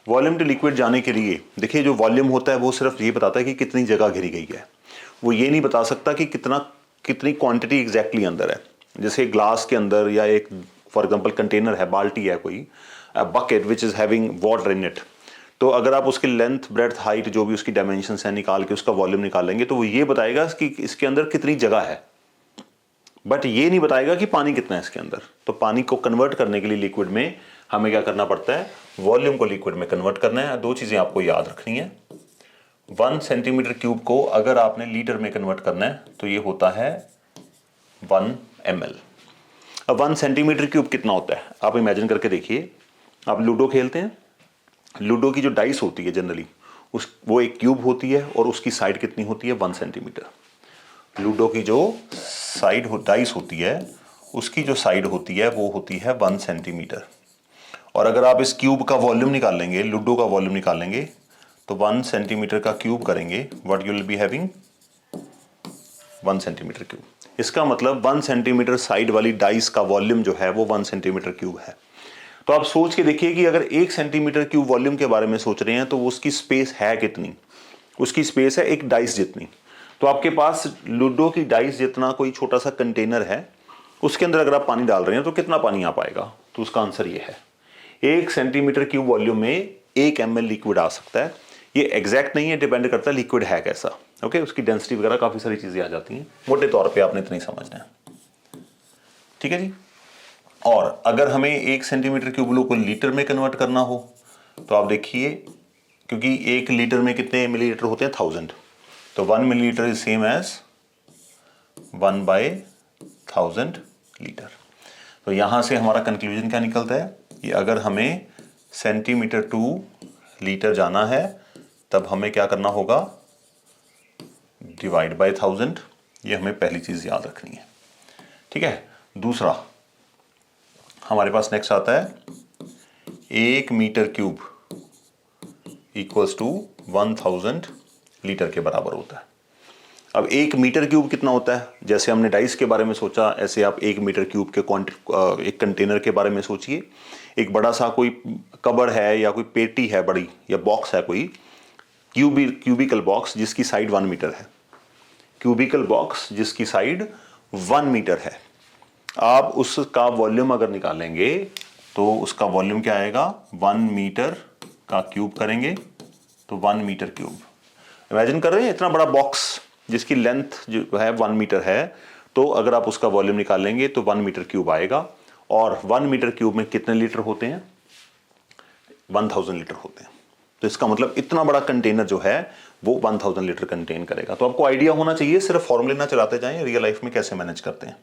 Volume to liquid जाने के लिए देखिए, जो वॉल्यूम होता है वो सिर्फ ये बताता है कि कितनी जगह घिरी गई है, वो ये नहीं बता सकता कि कितनी क्वांटिटी एग्जैक्टली अंदर है। जैसे ग्लास के अंदर, या एक फॉर एग्जांपल कंटेनर है, बाल्टी है कोई, bucket which is having water in it, तो अगर आप उसकी लेंथ ब्रेड्थ हाइट जो भी उसकी डायमेंशंस है निकाल के उसका वॉल्यूम निकालेंगे, तो वो ये बताएगा कि इसके अंदर कितनी जगह है, बट ये नहीं बताएगा कि पानी कितना है इसके अंदर। तो पानी को कन्वर्ट करने के लिए लिक्विड में हमें क्या करना पड़ता है, वॉल्यूम को लिक्विड में कन्वर्ट करना है। 2 चीजें आपको याद रखनी है। 1 सेंटीमीटर क्यूब को अगर आपने लीटर में कन्वर्ट करना है तो ये होता है 1 ml। अब 1 सेंटीमीटर क्यूब कितना होता है, आप इमेजिन करके देखिए। आप लूडो खेलते हैं, लूडो की जो डाइस होती है जनरली वो एक क्यूब होती है, और उसकी साइड कितनी होती है, 1 सेंटीमीटर। लूडो की जो साइड डाइस होती है उसकी जो साइड होती है वो होती है 1 सेंटीमीटर। और अगर आप इस क्यूब का वॉल्यूम निकाल लेंगे, लूडो का वॉल्यूम निकाल लेंगे, तो 1 सेंटीमीटर का क्यूब करेंगे, what you will be having, 1 centimetre cube. इसका मतलब 1 सेंटीमीटर साइड वाली डाइस का वॉल्यूम जो है वो 1 सेंटीमीटर क्यूब है। तो आप सोच के देखिए कि अगर 1 सेंटीमीटर क्यूब वॉल्यूम के बारे में सोच रहे हैं तो उसकी स्पेस है कितनी, उसकी स्पेस है एक डाइस जितनी। तो आपके पास लूडो की डाइस जितना कोई छोटा सा कंटेनर है, उसके अंदर अगर आप पानी डाल रहे हैं तो कितना पानी आ पाएगा, तो उसका आंसर ये है 1 सेंटीमीटर क्यूब वॉल्यूम में 1 ml लिक्विड आ सकता है। ये एग्जैक्ट नहीं है, डिपेंड करता है लिक्विड है कैसा। ओके, उसकी डेंसिटी वगैरह काफी सारी चीजें आ जाती हैं, मोटे तौर पे आपने इतना ही समझना है। ठीक है जी। और अगर हमें 1 सेंटीमीटर क्यूब को लीटर में कन्वर्ट करना हो तो आप देखिए, क्योंकि 1 लीटर में कितने मिलीलीटर होते हैं, 1000, तो 1 millilitre is same as 1/1000 litre. तो यहां से हमारा कंक्लूजन क्या निकलता है, कि अगर हमें सेंटीमीटर टू लीटर जाना है तब हमें क्या करना होगा, डिवाइड बाय 1000। ये हमें पहली चीज याद रखनी है। ठीक है। दूसरा हमारे पास नेक्स्ट आता है 1 metre cube equals to 1000 litre के बराबर होता है। अब 1 मीटर क्यूब कितना होता है, जैसे हमने डाइस के बारे में सोचा, ऐसे आप 1 मीटर क्यूब के एक कंटेनर के बारे में सोचिए। एक बड़ा सा कोई कबर्ड है या कोई पेटी है बड़ी, या बॉक्स है कोई क्यूबिकल बॉक्स जिसकी साइड 1 मीटर है, क्यूबिकल बॉक्स जिसकी साइड 1 मीटर है। आप उसका वॉल्यूम अगर निकालेंगे तो उसका वॉल्यूम क्या आएगा, 1 मीटर का क्यूब करेंगे तो 1 मीटर क्यूब। इमेजिन कर रहे हैं इतना बड़ा बॉक्स जिसकी लेंथ जो है 1 मीटर है, तो अगर आप उसका वॉल्यूम निकालेंगे तो 1 मीटर क्यूब आएगा। और 1 मीटर क्यूब में कितने लीटर होते हैं, 1000 लीटर होते हैं। तो इसका मतलब इतना बड़ा कंटेनर जो है वो 1000 लीटर कंटेन करेगा। तो आपको आइडिया होना चाहिए, सिर्फ फॉर्मूले ना चलाते जाएं, रियल लाइफ में कैसे मैनेज करते हैं।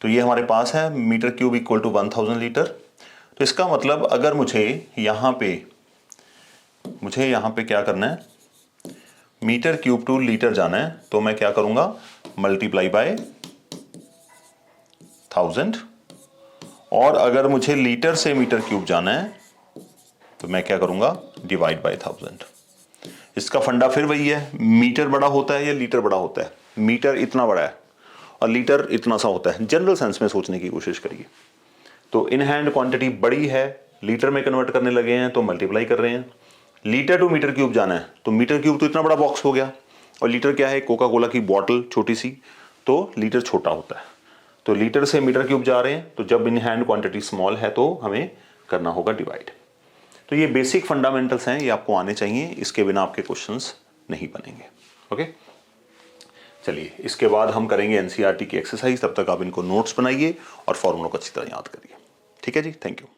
तो ये हमारे पास है metre cube equal to 1000 litre. तो इसका मतलब अगर मुझे यहाँ पे क्या करना है, मीटर क्यूब टू लीटर जाना है, तो मैं क्या करूंगा, मल्टीप्लाई बाय 1000। और अगर मुझे लीटर से मीटर क्यूब जाना है तो मैं क्या करूंगा, डिवाइड बाय 1000। इसका फंडा फिर वही है, मीटर बड़ा होता है या लीटर बड़ा होता है। मीटर इतना बड़ा है और लीटर इतना सा होता है। जनरल सेंस में सोचने की कोशिश करिए। तो इन हैंड क्वांटिटी बड़ी है, लीटर में कन्वर्ट करने लगे हैं तो मल्टीप्लाई कर रहे हैं। लीटर टू मीटर क्यूब जाना है तो मीटर क्यूब तो इतना बड़ा बॉक्स हो गया, और लीटर क्या है, कोका कोला की बॉटल छोटी सी, तो लीटर छोटा होता है। तो लीटर से मीटर क्यूब जा रहे हैं, तो जब इन हैंड क्वांटिटी स्मॉल है तो हमें करना होगा डिवाइड। तो ये बेसिक फंडामेंटल्स हैं, ये आपको आने चाहिए, इसके बिना आपके क्वेश्चंस नहीं बनेंगे। ओके, चलिए इसके बाद हम करेंगे एनसीईआरटी की एक्सरसाइज। तब तक आप इनको नोट्स बनाइए और फॉर्मूलों को अच्छी तरह याद करिए। ठीक है जी, थैंक यू।